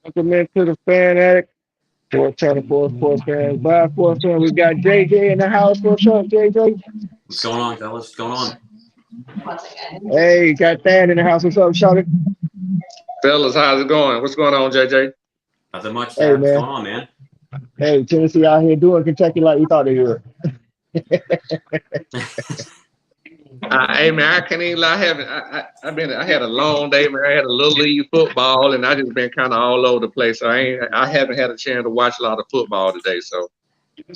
Welcome into the fan attic. For Turner for sports fans, by sports fans, we got JJ in the house. What's up, JJ? What's going on, fellas? What's going on? Hey, got Thad in the house. What's up, Shawty? Fellas, how's it going? What's going on, JJ? Nothing much, Hey, Dad. What's man. going on, man? Hey, Tennessee out here doing Kentucky like we thought they would. Hey man, I can't even lie. I had a long day, man. I had a little league football, and I just been kind of all over the place. So I haven't had a chance to watch a lot of football today. So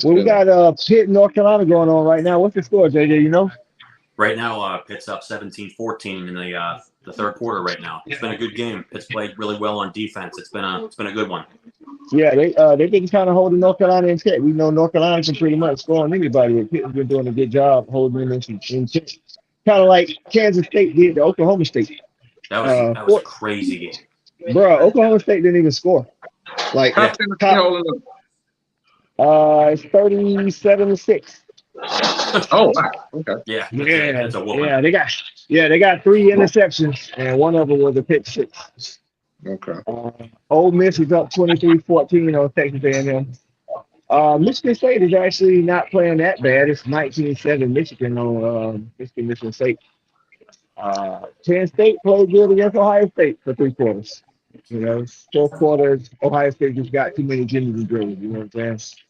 Well, we got Pitt, North Carolina going on right now. What's the score, JJ? You know? Right now, Pitt's up 17-14 in the third quarter. Right now, it's been a good game. Pitt's played really well on defense. It's been a good one. Yeah, they've been kind of holding North Carolina in check. We know North Carolina can pretty much score on anybody. And Pitt's been doing a good job holding them in check. Kind of like Kansas State did to Oklahoma State. That was a crazy game. Bro, Oklahoma State didn't even score. Like, how's Tennessee holding up? it's 37-6. Oh, wow. Okay. Yeah, Yeah, it's a whooping. they got 3 interceptions, and one of them was a pick six. Okay. Ole Miss is up 23-14 on Texas A&M. Michigan State is actually not playing that bad. It's 19-7 Michigan on Michigan State. Penn State played good against Ohio State for 3 quarters. You know, 4th quarter, Ohio State just got too many Jimmys and drills. You know what I'm saying?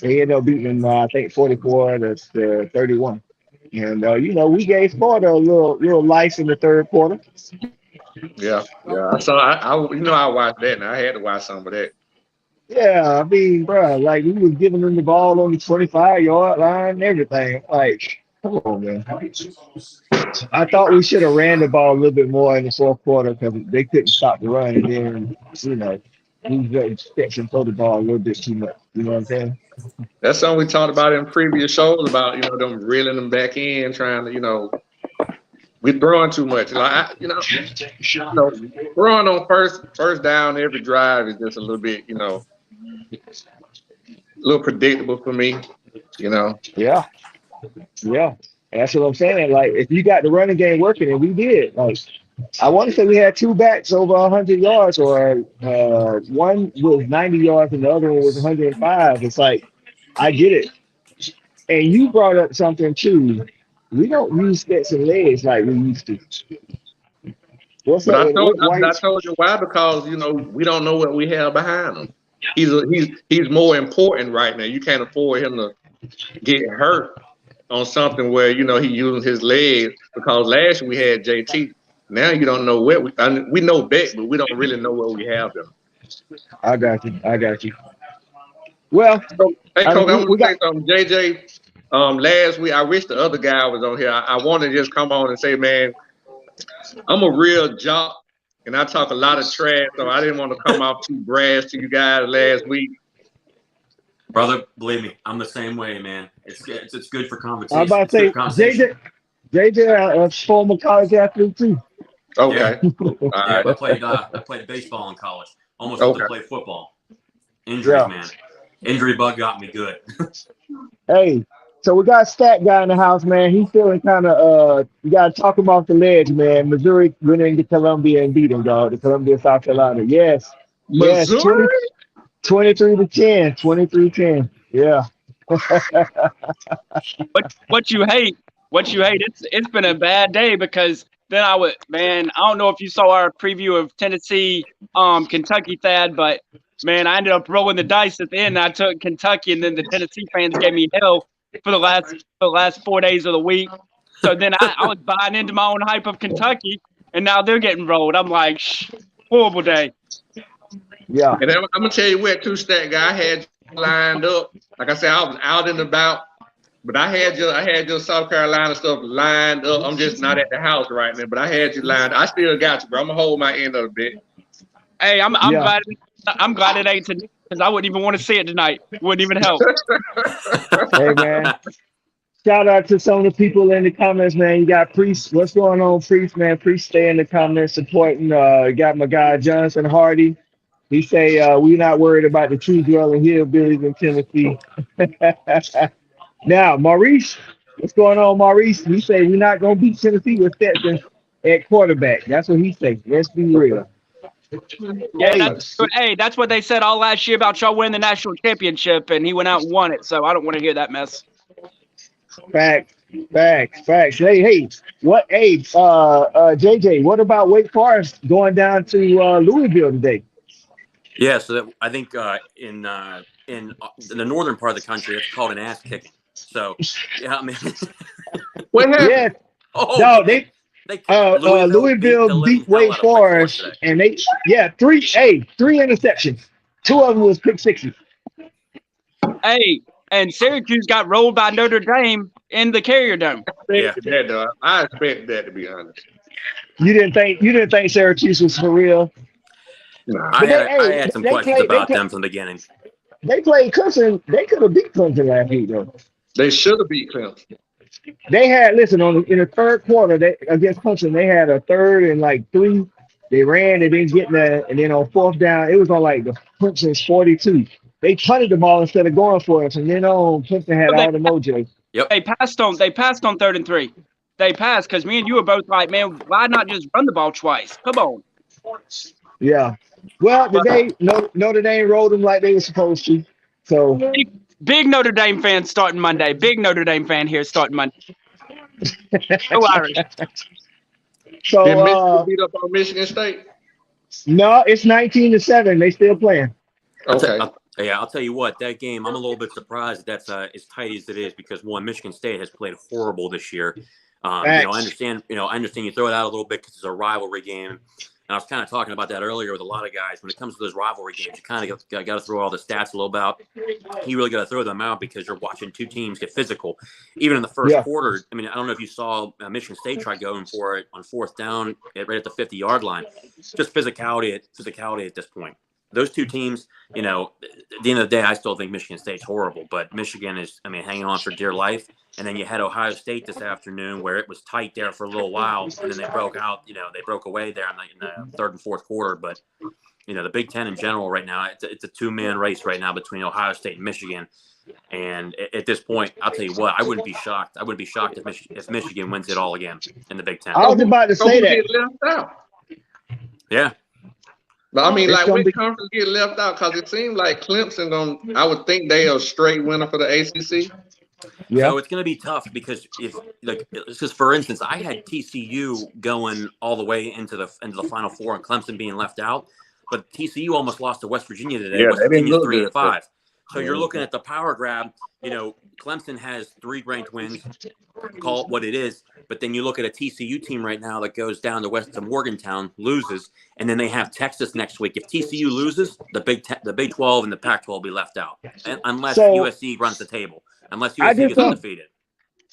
They ended up beating them, I think, 44-31. And we gave Florida a little life in the 3rd quarter. Yeah. So I watched that, and I had to watch some of that. Yeah, I mean, bro, like we was giving them the ball on the 25-yard line and everything. Like, come on, man. I thought we should have ran the ball a little bit more in the 4th quarter because they couldn't stop the run, and then we just steps and throw the ball a little bit too much. You know what I'm saying? That's something we talked about in previous shows about them reeling them back in, trying to we're throwing too much. Like throwing on first down every drive is just a little bit, a little predictable for me. Yeah. That's what I'm saying. Like, if you got the running game working, and we did. Like, I want to say we had 2 backs over 100 yards, or one was 90 yards and the other one was 105. It's like, I get it. And you brought up something too. We don't use sticks and legs like we used to. What's But up? I told you why, because we don't know what we have behind him. He's more important right now. You can't afford him to get hurt on something where he using his legs, because last year we had JT. Now you don't know what we know Beck, but we don't really know what we have them. I got you. Well, So, hey, Coach, I'm we gonna say got. something. JJ, last week I wish the other guy was on here. I want to just come on and say, man, I'm a real jock, and I talk a lot of trash, so I didn't want to come off too brash to you guys last week. Brother, believe me, I'm the same way, man. It's good for conversation. I'm about to say, JJ, a former college athlete too. Okay. Yeah. All right. I played baseball in college. Almost got to play football. Injuries, man. Injury bug got me good. Hey, so we got Stat Guy in the house, man. He's feeling kind of, you got to talk him off the ledge, man. Missouri went into Columbia and beat him, dog. The Columbia, South Carolina. Yes. Missouri? 23-10. 23-10. Yeah. What you hate, it's been a bad day, because then I don't know if you saw our preview of Tennessee, Kentucky, Thad, but man, I ended up rolling the dice at the end. I took Kentucky, and then the Tennessee fans gave me hell for the last 4 days of the week. So then I was buying into my own hype of Kentucky, and now they're getting rolled. I'm like, horrible day. Yeah. And I'm gonna tell you what, too, Stat Guy, I had you lined up. Like I said, I was out and about, but I had your South Carolina stuff lined up. I'm just not at the house right now, but I had you lined up. I still got you, bro. I'm gonna hold my end of a bit. Hey, I'm glad it ain't today, because I wouldn't even want to see it tonight. Wouldn't even help. Hey, man. Shout out to some of the people in the comments, man. You got Priest. What's going on, Priest, man? Priest, stay in the comments supporting. You got my guy, Jonathan Hardy. He say, we're not worried about the tree dwelling hillbillies in Tennessee. Now, Maurice What's going on, Maurice? He say we're not gonna beat Tennessee with Stetson at quarterback. That's what he say. Let's be real. Yeah, Hey, that's what they said all last year about y'all winning the national championship, and he went out and won it. So I don't want to hear that mess. facts, facts. Hey, what? Hey, JJ, what about Wake Forest going down to Louisville today? Yeah, so I think in the northern part of the country, it's called an ass kicking. So yeah, I mean, What happened? Yeah, oh, no, they Louisville the living beat hell Wake out of Wake Forest Forest, today. and three interceptions. Two of them was pick sixes. Hey, and Syracuse got rolled by Notre Dame in the Carrier Dome. I expect that, to be honest. You didn't think Syracuse was for real? Nah. I But had some questions about them from the beginning. They played Clemson. They could have beat Clemson last week, though. They should have beat Clemson. They had in the third quarter against Clemson. They had a third and like 3. They ran, they didn't get there, and then on fourth down, it was on like the Clemson's 42. They punted the ball instead of going for it, and then Clemson had all the mojo. Yep. They passed on 3rd and 3. They passed because me and you were both like, man, why not just run the ball twice? Come on. Yeah. Well, today Notre Dame rolled them like they were supposed to. So big Notre Dame fan starting Monday. Big Notre Dame fan here starting Monday. Go Irish. So Did Michigan beat up on Michigan State? No, it's 19-7. They still playing. Okay. I'll tell you what, that game, I'm a little bit surprised that's as tight as it is because one, Michigan State has played horrible this year. I understand you throw it out a little bit because it's a rivalry game. And I was kind of talking about that earlier with a lot of guys. When it comes to those rivalry games, you kind of got to throw all the stats a little out. You really got to throw them out because you're watching two teams get physical. Even in the first quarter, I mean, I don't know if you saw Michigan State try going for it on fourth down right at the 50-yard line. Just physicality at this point. Those two teams, at the end of the day, I still think Michigan State's horrible. But Michigan is, hanging on for dear life. And then you had Ohio State this afternoon where it was tight there for a little while. And then they broke out, they broke away there in the third and fourth quarter. But, the Big Ten in general right now, it's a two-man race right now between Ohio State and Michigan. And at this point, I'll tell you what, I wouldn't be shocked. I wouldn't be shocked if Michigan wins it all again in the Big Ten. I was about to say that. Left out. Yeah. But which conference get left out? Because it seems like Clemson I would think they are a straight winner for the ACC. Yeah. So it's going to be tough because just for instance, I had TCU going all the way into the Final Four and Clemson being left out, but TCU almost lost to West Virginia today. West Virginia's 3-5. So you're looking at the power grab. Clemson has 3 ranked wins. Call it what it is. But then you look at a TCU team right now that goes down to Morgantown, loses, and then they have Texas next week. If TCU loses, the Big 12 and the Pac-12 will be left out, unless USC runs the table. Unless USC gets undefeated.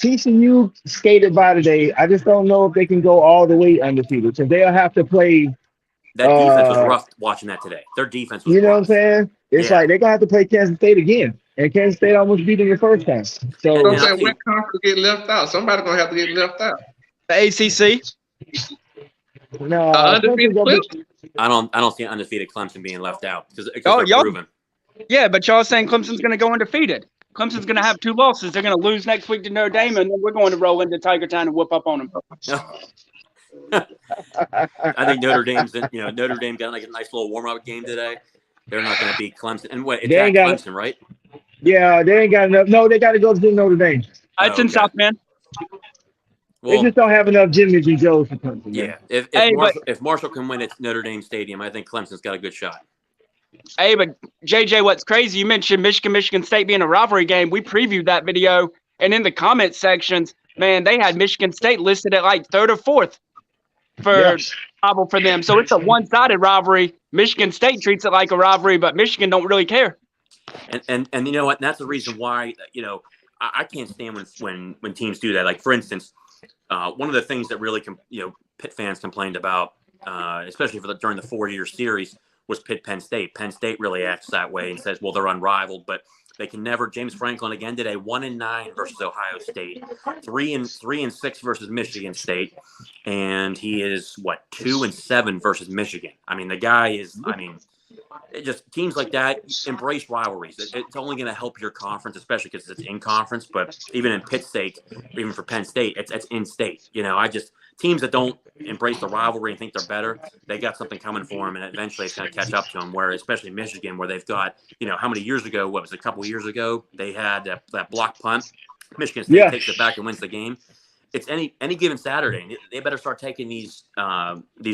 TCU skated by today. I just don't know if they can go all the way undefeated. So they'll have to play. That defense was rough watching that today. Their defense was rough. What I'm saying? It's like they're going to have to play Kansas State again. And Kansas State almost beat them the first time. So I'm saying, what conference get left out? Somebody's going to have to get left out. The ACC? No. Undefeated Clemson? I don't see an undefeated Clemson being left out because they're proven. Yeah, but y'all saying Clemson's going to go undefeated. Clemson's going to have 2 losses. They're going to lose next week to Notre Dame, and then we're going to roll into Tiger Town and whoop up on them. I think Notre Dame got like a nice little warm-up game today. They're not going to beat Clemson. And it's at Clemson, right? Yeah, they ain't got enough. No, they got to go to Notre Dame. It's in South Bend. They just don't have enough Jimmys and Joes for Clemson. Yeah, if Marshall can win at Notre Dame Stadium, I think Clemson's got a good shot. Hey, but JJ, what's crazy? You mentioned Michigan State being a rivalry game. We previewed that video, and in the comment sections, man, they had Michigan State listed at like 3rd or 4th for rival for them. So it's a one-sided rivalry. Michigan State treats it like a rivalry, but Michigan don't really care. And you know what? And that's the reason why I can't stand when teams do that. Like for instance, one of the things that really Pitt fans complained about, especially during the 4-year series, was Penn State. Penn State really acts that way and says, well, they're unrivaled, but they can never. James Franklin again today, 1-9 versus Ohio State, 3-6 versus Michigan State, and he is 2-7 versus Michigan. I mean, the guy is. it just teams like that embrace rivalries. It's only going to help your conference, especially because it's in conference. But even in Pitt State, or even for Penn State, it's in state. Teams that don't embrace the rivalry and think they're better, they got something coming for them, and eventually it's going to catch up to them. Where especially Michigan, where they've got, how many years ago? What was it, a couple of years ago? They had that block punt. Michigan State takes it back and wins the game. It's any given Saturday. They better start taking these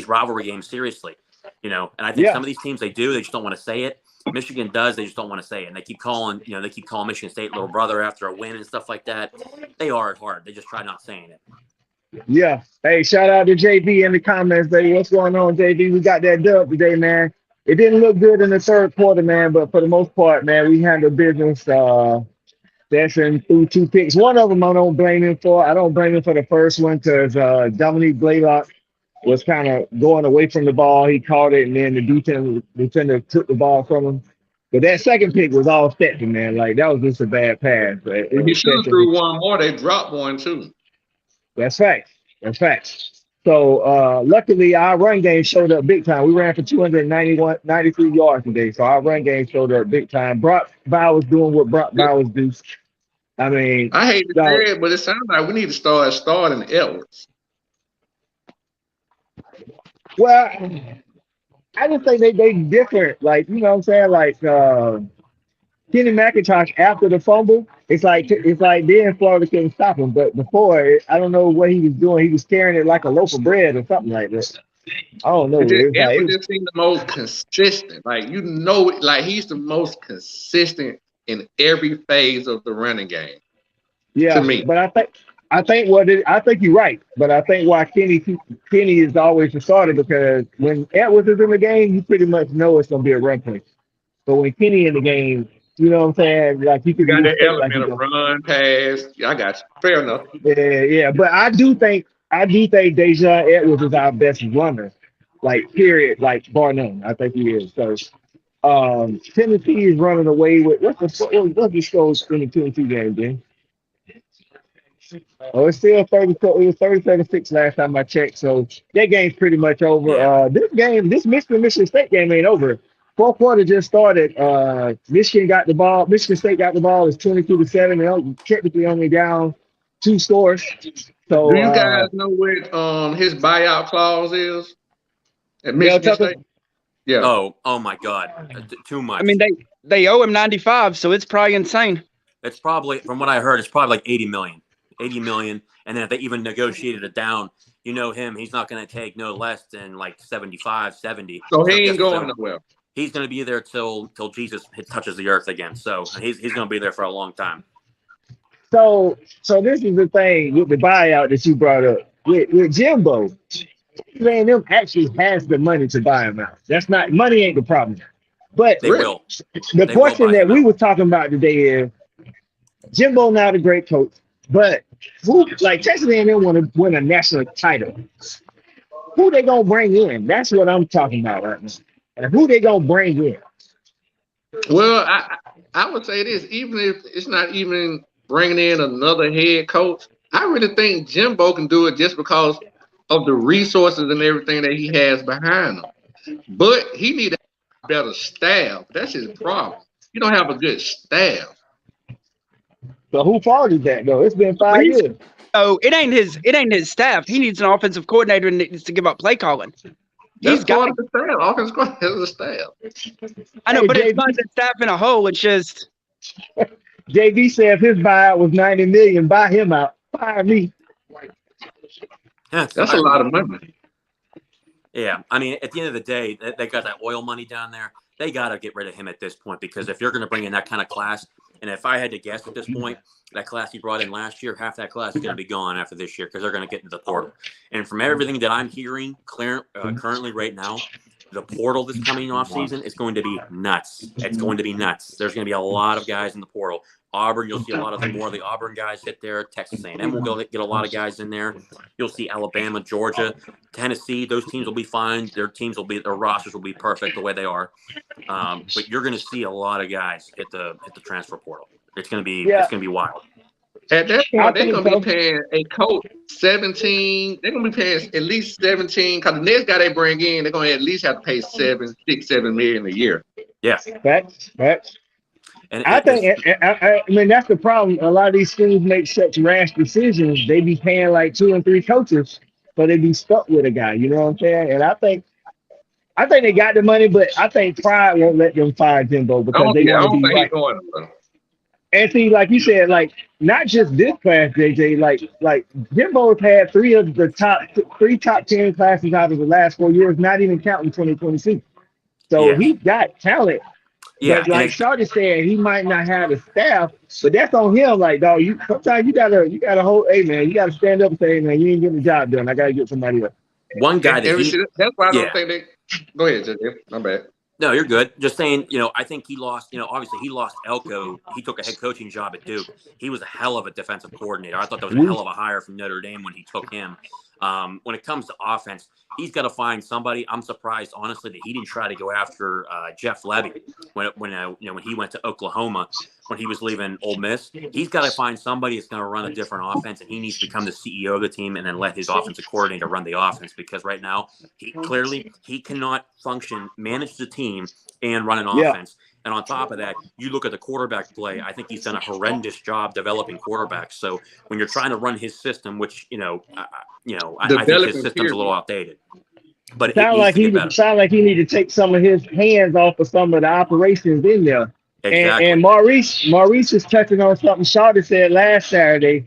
rivalry games seriously. And I think some of these teams, they do. They just don't want to say it. Michigan does. They just don't want to say it. And they keep calling Michigan State little brother after a win and stuff like that. They are at heart. They just try not saying it. Yeah. Hey, shout out to JB in the comments, baby. What's going on, JB? We got that dub today, man. It didn't look good in the third quarter, man, but for the most part, man, we handled business. Dashing through 2 picks. One of them I don't blame him for. I don't blame him for the first one because Dominique Blaylock was kind of going away from the ball. He caught it, and then the defender took the ball from him. But that second pick was all Stetson, man. Like, that was just a bad pass. But he should have threw one more. They dropped one, too. That's fact. So, luckily, our run game showed up big time. We ran for 93 yards today. So, our run game showed up big time. Brock Bowers doing what Brock Bowers do. I mean, I hate to say it, but it sounds like we need to start starting Edwards. Well, I just think they different. Like, you know what I'm saying? Like, Kenny McIntosh after the fumble, it's like then Florida couldn't stop him. But before, I don't know what he was doing. He was carrying it like a loaf of bread or something like that. I don't know. Edwards just seemed the most consistent. Like, he's the most consistent in every phase of the running game. Yeah, to me. But I think you're right. But I think why Kenny is always the starter, because when Edwards is in the game, you pretty much know it's gonna be a run play. But when Kenny in the game, you know what I'm saying? Like, you got that element of run, pass. I got you. Fair enough. Yeah. But I do think Dejon Edwards is our best runner. Like, period. Like, bar none. I think he is. So Tennessee is running away with what's the score in the Tennessee game, Ben? Oh, it's still 30. It was 30-36 last time I checked. So that game's pretty much over. Yeah. This Michigan State game ain't over. Fourth quarter just started. Michigan got the ball. Michigan State got the ball. It's 22-7. They're technically only down 2 scores. So, do you guys know what his buyout clause is at Michigan State? Yeah. Oh my God, too much. I mean, they owe him 95, so it's probably insane. It's probably, from what I heard, it's probably like 80 million. And then if they even negotiated it down, him, he's not going to take no less than like 75, 70. So he ain't going nowhere. He's going to be there till Jesus touches the earth again. So he's going to be there for a long time. So this is the thing with the buyout that you brought up with Jimbo. Man, them actually has the money to buy him out. That's not, money ain't the problem. But they will. The question that we were talking about today is Jimbo not a great coach, but who, like, Texas A&M want to win a national title? Who they gonna bring in? That's what I'm talking about right now. And who they gonna bring in? Well, I would say this, even if it's not even bringing in another head coach, I really think Jimbo can do it just because of the resources and everything that he has behind him. But he needs a better staff. That's his problem. You don't have a good staff. So who fault is that though? It's been 5 years. Oh, it ain't his staff. He needs an offensive coordinator and needs to give up play calling. He's got the staff. Offensive coordinator is the staff. I know, but it's not the staff in a whole. It's just JV said if his buyout was $90 million, buy him out. Fire me. That's a lot of money. Yeah, I mean, at the end of the day, they got that oil money down there. They got to get rid of him at this point, because if you're going to bring in that kind of class, and if I had to guess at this point, that class he brought in last year, half that class is going to be gone after this year because they're going to get into the portal. And from everything that I'm hearing currently right now, the portal this coming off season is going to be nuts. It's going to be nuts. There's going to be a lot of guys in the portal. Auburn, you'll see a lot of more of the Auburn guys hit there. Texas A&M will get a lot of guys in there. You'll see Alabama, Georgia, Tennessee. Those teams will be fine. Their rosters will be perfect the way they are. But you're going to see a lot of guys hit the transfer portal. It's going to be wild. At that I point, they're think gonna so. be paying a coach 17. They're gonna be paying at least 17. Because the next guy they bring in, they're gonna at least have to pay 7 million a year. Yeah. Facts. And I think, I mean, that's the problem. A lot of these schools make such rash decisions. They be paying like 2 and 3 coaches, but they be stuck with a guy. You know what I'm saying? And I think they got the money, but I think pride won't let them fire Jimbo because they I want to don't be think he's right. going to. And see, like you said, like not just this class, JJ. Like Jimbo's had three top 10 classes out of the last 4 years, not even counting 2022. So yeah. he got talent. Yeah. But like Shawty said, he might not have the staff, but that's on him. Like, dog, sometimes you gotta hold. Hey man, you gotta stand up and say, hey, man, you ain't getting the job done. I gotta get somebody else. One guy That's why I don't think they. Go ahead, JJ. My bad. No, you're good. Just saying, I think he lost, obviously he lost Elko. He took a head coaching job at Duke. He was a hell of a defensive coordinator. I thought that was a hell of a hire from Notre Dame when he took him. When it comes to offense, he's got to find somebody. I'm surprised, honestly, that he didn't try to go after Jeff Levy when he went to Oklahoma when he was leaving Ole Miss. He's got to find somebody that's going to run a different offense, and he needs to become the CEO of the team and then let his offensive coordinator run the offense because right now he cannot manage the team and run an offense. And on top of that, you look at the quarterback play. I think he's done a horrendous job developing quarterbacks. So when you're trying to run his system, which I think his system's a little outdated. But it sound like he need to take some of his hands off of some of the operations in there. Exactly. And Maurice is touching on something Shawty said last Saturday.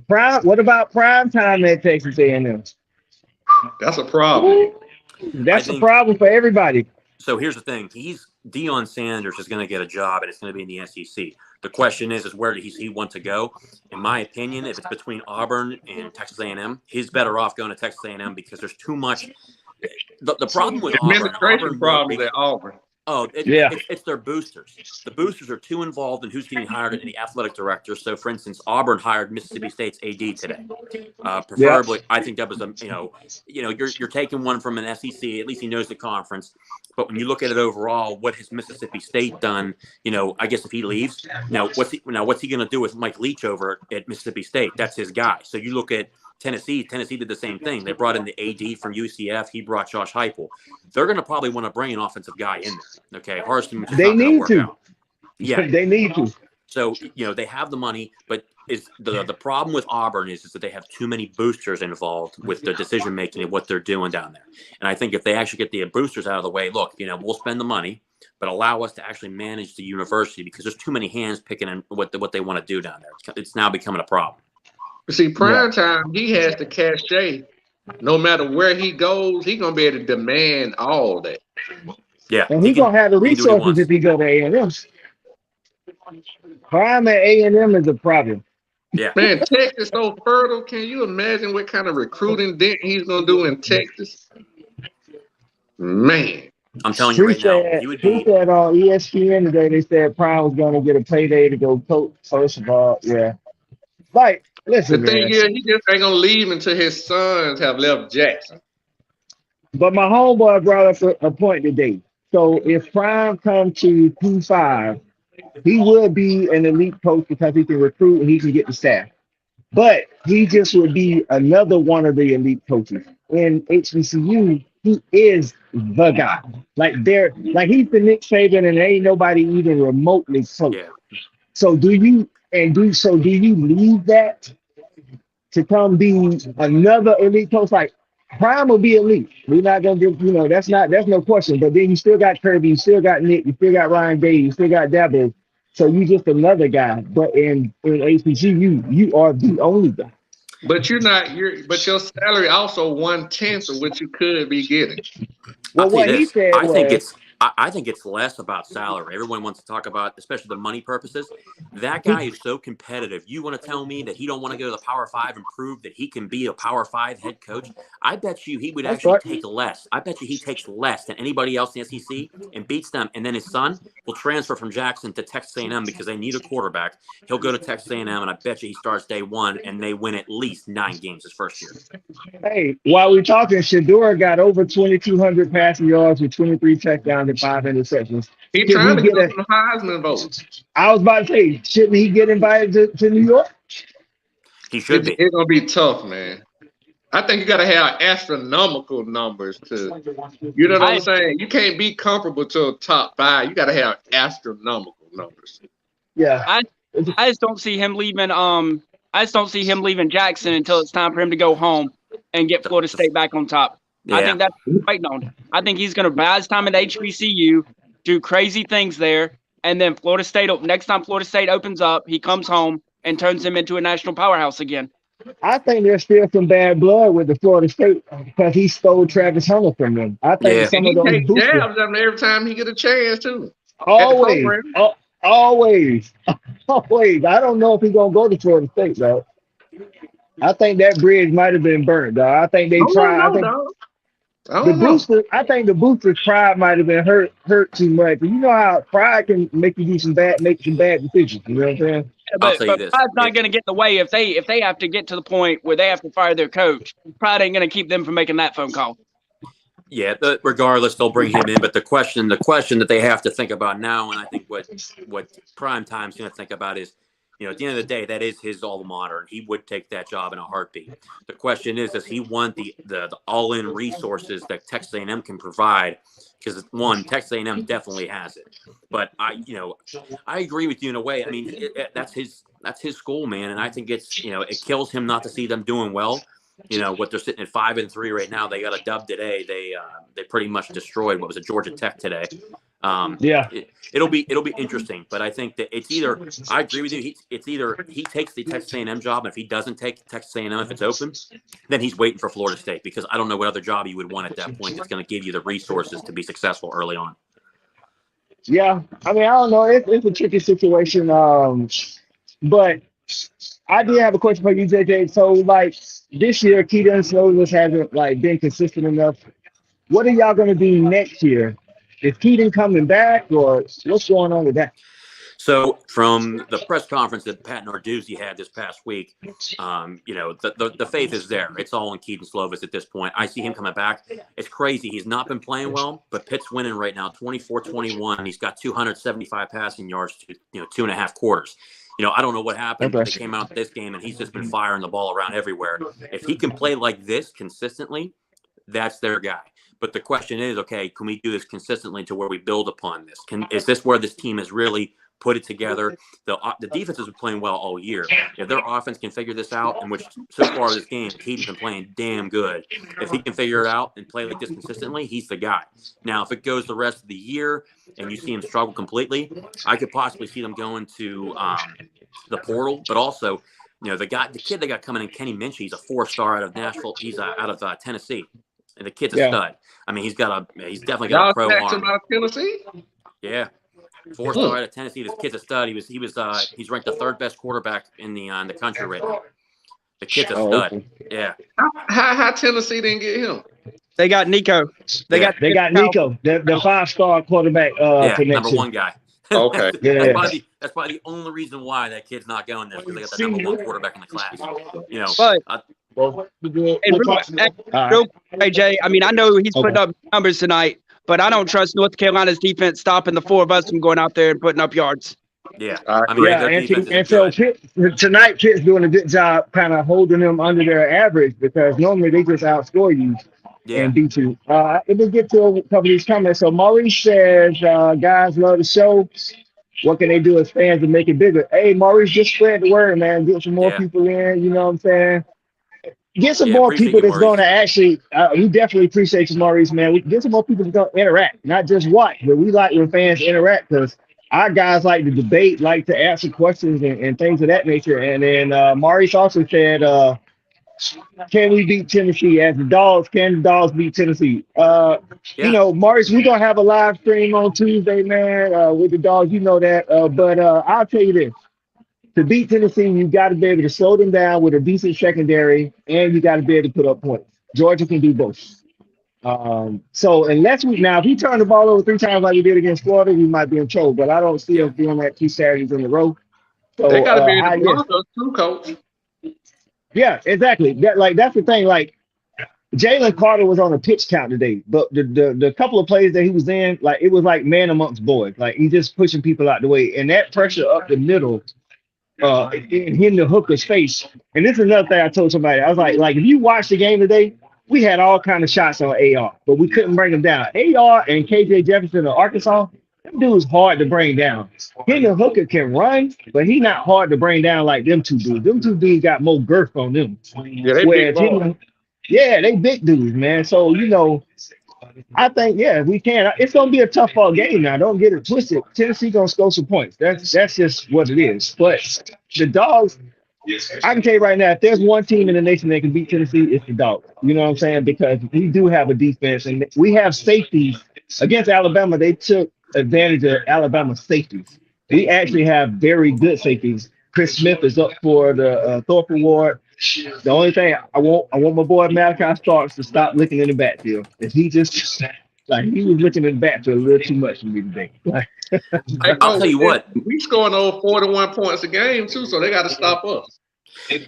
What about prime time at Texas A&M? That's a problem. That's a problem for everybody. So here's the thing: Deion Sanders is going to get a job, and it's going to be in the SEC. The question is where does he want to go? In my opinion, if it's between Auburn and Texas A&M, he's better off going to Texas A&M because there's too much. The problem with administration problems at Auburn. Oh, it's their boosters. The boosters are too involved in who's getting hired and the athletic director. So, for instance, Auburn hired Mississippi State's AD today. Preferably, I think that was you're taking one from an SEC. At least he knows the conference. But when you look at it overall, what has Mississippi State done? I guess if he leaves, what's he going to do with Mike Leach over at Mississippi State? That's his guy. So you look at Tennessee did the same thing. They brought in the AD from UCF. He brought Josh Heupel. They're going to probably want to bring an offensive guy in there. Okay, Harsin. They need to. Out. Yeah, they need to. So they have the money, but is the problem with Auburn is that they have too many boosters involved with the decision making and what they're doing down there. And I think if they actually get the boosters out of the way, look, we'll spend the money, but allow us to actually manage the university because there's too many hands picking in what they want to do down there. It's now becoming a problem. See, prime time, he has the cachet. No matter where he goes, he's gonna be able to demand all that. Yeah, and he's gonna have the resources if he go to A&M. Prime at A&M is a problem. Yeah, man, Texas so fertile. Can you imagine what kind of recruiting dent he's gonna do in Texas? Man, I'm telling you right now, he would be. He said on ESPN today. They said Prime was gonna get a payday to go coach. First of all, like. Listen, the thing is, he just ain't gonna leave until his sons have left Jackson. But my homeboy brought up a point today. So if Prime comes to P5, he would be an elite coach because he can recruit and he can get the staff. But he just would be another one of the elite coaches. In HBCU, he is the guy. Like he's the Nick Saban, and there ain't nobody even remotely close. Yeah. So do you leave that to come be another elite coach? Like Prime will be elite. We're not gonna give that's no question. But then you still got Kirby, you still got Nick, you still got Ryan Day, you still got Dabo. So you just another guy. But in HBCU, you are the only guy. But but your salary also 1/10 of what you could be getting. Well, what he said I think it's less about salary. Everyone wants to talk about, especially the money purposes. That guy is so competitive. You want to tell me that he don't want to go to the Power 5 and prove that he can be a Power 5 head coach? I bet you he would take less. I bet you he takes less than anybody else in the SEC and beats them. And then his son will transfer from Jackson to Texas A&M because they need a quarterback. He'll go to Texas A&M, and I bet you he starts day one, and they win at least 9 games his first year. Hey, while we're talking, Shedeur got over 2,200 passing yards with 23 touchdowns and 5 interceptions. He's trying to get some Heisman votes. I was about to say, shouldn't he get invited to New York? He should be. It's gonna be tough, man. I think you gotta have astronomical numbers to, you know what I'm saying? You can't be comparable to a top 5. You gotta have astronomical numbers. Yeah. I just don't see him leaving. I just don't see him leaving Jackson until it's time for him to go home and get Florida State back on top. Yeah. I think that's right on. I think he's going to buy his time at HBCU, do crazy things there, and then Florida State. Next time Florida State opens up, he comes home and turns him into a national powerhouse again. I think there's still some bad blood with the Florida State because he stole Travis Hunter from them. I think some of those takes jabs at him every time he get a chance too. Always. Always. I don't know if he's gonna go to Florida State though. I think that bridge might have been burned, though. I think they tried. I think the boosters' pride might have been hurt too much. You know how pride can make you make some bad decisions. You know what I'm saying? But pride's not going to get in the way if they have to get to the point where they have to fire their coach. Pride ain't going to keep them from making that phone call. Yeah, but regardless, they'll bring him in. But the question that they have to think about now, and I think what prime time's going to think about is, at the end of the day, that is his alma mater, and he would take that job in a heartbeat. The question is, does he want the all-in resources that Texas A&M can provide? Because one, Texas A&M definitely has it. But I agree with you in a way. I mean, that's his school, man, and I think it's it kills him not to see them doing well. What they're sitting at 5-3 right now. They got a dub today. They pretty much destroyed what was it, Georgia Tech today. It'll be interesting, but I think that it's either, I agree with you. It's either he takes the Texas A&M job, and if he doesn't take Texas A&M, if it's open, then he's waiting for Florida State, because I don't know what other job you would want at that point that's going to give you the resources to be successful early on. Yeah, I mean, I don't know. It's a tricky situation, but I did have a question for you, JJ. So, like, this year, Keaton Slovis hasn't been consistent enough. What are y'all going to do next year? Is Keaton coming back, or what's going on with that? So from the press conference that Pat Narduzzi had this past week, the faith is there. It's all in Keaton Slovis at this point. I see him coming back. It's crazy. He's not been playing well, but Pitt's winning right now, 24-21. He's got 275 passing yards to 2.5 quarters. I don't know what happened. They came out this game, and he's just been firing the ball around everywhere. If he can play like this consistently, that's their guy. But the question is, okay, can we do this consistently to where we build upon this? Is this where this team has really put it together? The defense has been playing well all year. If their offense can figure this out, in which so far this game, Keaton's been playing damn good. If he can figure it out and play like this consistently, he's the guy. Now, if it goes the rest of the year and you see him struggle completely, I could possibly see them going to the portal. But also, the kid they got coming in, Kenny Minchie, he's a 4-star out of Nashville. He's out of Tennessee. And the kid's a stud. I mean, he's definitely got a pro arm. Out of Tennessee? Yeah, 4-star out of Tennessee. This kid's a stud. He's ranked the 3rd best quarterback in the country right now. The kid's a stud. Okay. Yeah. How Tennessee didn't get him? They got Nico. They got Nico, the 5-star quarterback. Number 1 guy. Okay. That's probably the only reason why that kid's not going there, because they got the number 1 quarterback in the class. AJ, I mean, I know he's putting up numbers tonight, but I don't trust North Carolina's defense stopping the 4 of us from going out there and putting up yards. Yeah. I mean, and so tonight, Pitt's doing a good job kind of holding them under their average, because normally they just outscore you and beat you. It will get to a couple of these comments. So Maurice says, guys love the show. What can they do as fans to make it bigger? Hey, Maurice, just spread the word, man. Get some more people in. You know what I'm saying? Get some more people that's going to actually. We definitely appreciate you, Maurice, man. We get some more people that's going to interact, not just watch, but we like when fans interact, because our guys like to debate, like to answer questions and things of that nature. And then Maurice also said, can we beat Tennessee? As the Dogs, can the Dogs beat Tennessee? Maurice, we're going to have a live stream on Tuesday, man, with the Dogs. You know that. But I'll tell you this. To beat Tennessee, you got to be able to slow them down with a decent secondary, and you got to be able to put up points. Georgia can do both. So unless if he turned the ball over 3 times like he did against Florida, we might be in trouble. But I don't see us doing that 2 Saturdays in a row. So, they got to be able to block us too, Coach. Yeah, exactly. That's the thing. Like, Jalen Carter was on a pitch count today, but the couple of plays that he was in, it was like man amongst boys. Like, he's just pushing people out the way, and that pressure up the middle in hitting the hooker's face. And this is another thing I told somebody. I was like if you watch the game today, we had all kind of shots on AR, but we couldn't bring them down. AR and KJ Jefferson of Arkansas, them dudes hard to bring down. Hitting the hooker can run, but he not hard to bring down like them two dudes. Them two dudes got more girth on them. Yeah, they Whereas, big boys. yeah, they big dudes, man. So, I think, yeah, we can. It's gonna be a tough ball game now. Don't get it twisted. Tennessee gonna score some points. That's just what it is. But the dogs, I can tell you right now, if there's one team in the nation that can beat Tennessee, it's the dogs. You know what I'm saying? Because we do have a defense and we have safeties. Against Alabama, they took advantage of Alabama's safeties. We actually have very good safeties. Chris Smith is up for the Thorpe Award. The only thing I want my boy Malachi Starks to stop looking in the backfield. If he just like he was looking in the backfield a little too much for me today. Like, Hey, I'll tell you what. we scoring over 41 points a game too, so they got to stop us.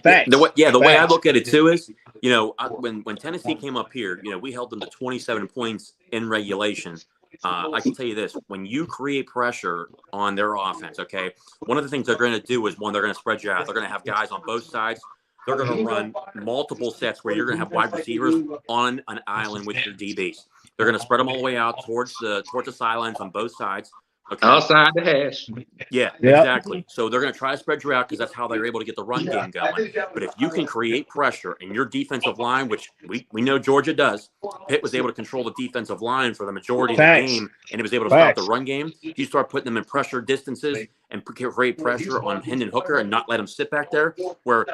facts. The way I Facts. look at it too is, when Tennessee came up here, we held them to 27 points in regulation. I can tell you this: when you create pressure on their offense, okay, one of the things they're going to do is they're going to spread you out. They're going to have guys on both sides. They're going to run multiple sets where you're going to have wide receivers on an island with your DBs. They're going to spread them all the way out towards the sidelines on both sides. Okay. Outside the hash. Yeah, Yep. exactly. So they're going to try to spread you out because that's how they're able to get the run game going. But if you can create pressure in your defensive line, which we know Georgia does, Pitt was able to control the defensive line for the majority of the Facts. game, and it was able to Facts. stop the run game. You start putting them in pressure distances and create pressure on Hendon Hooker and not let him sit back there. Where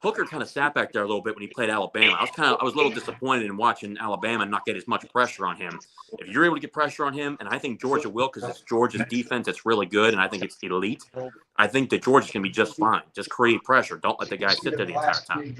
Hooker kind of sat back there a little bit when he played Alabama. I was a little disappointed in watching Alabama not get as much pressure on him. If you're able to get pressure on him, and I think Georgia will, because it's Georgia's defense, it's really good, and I think it's elite. I think that Georgia's going to be just fine. Just create pressure. Don't let the guy sit there the entire time.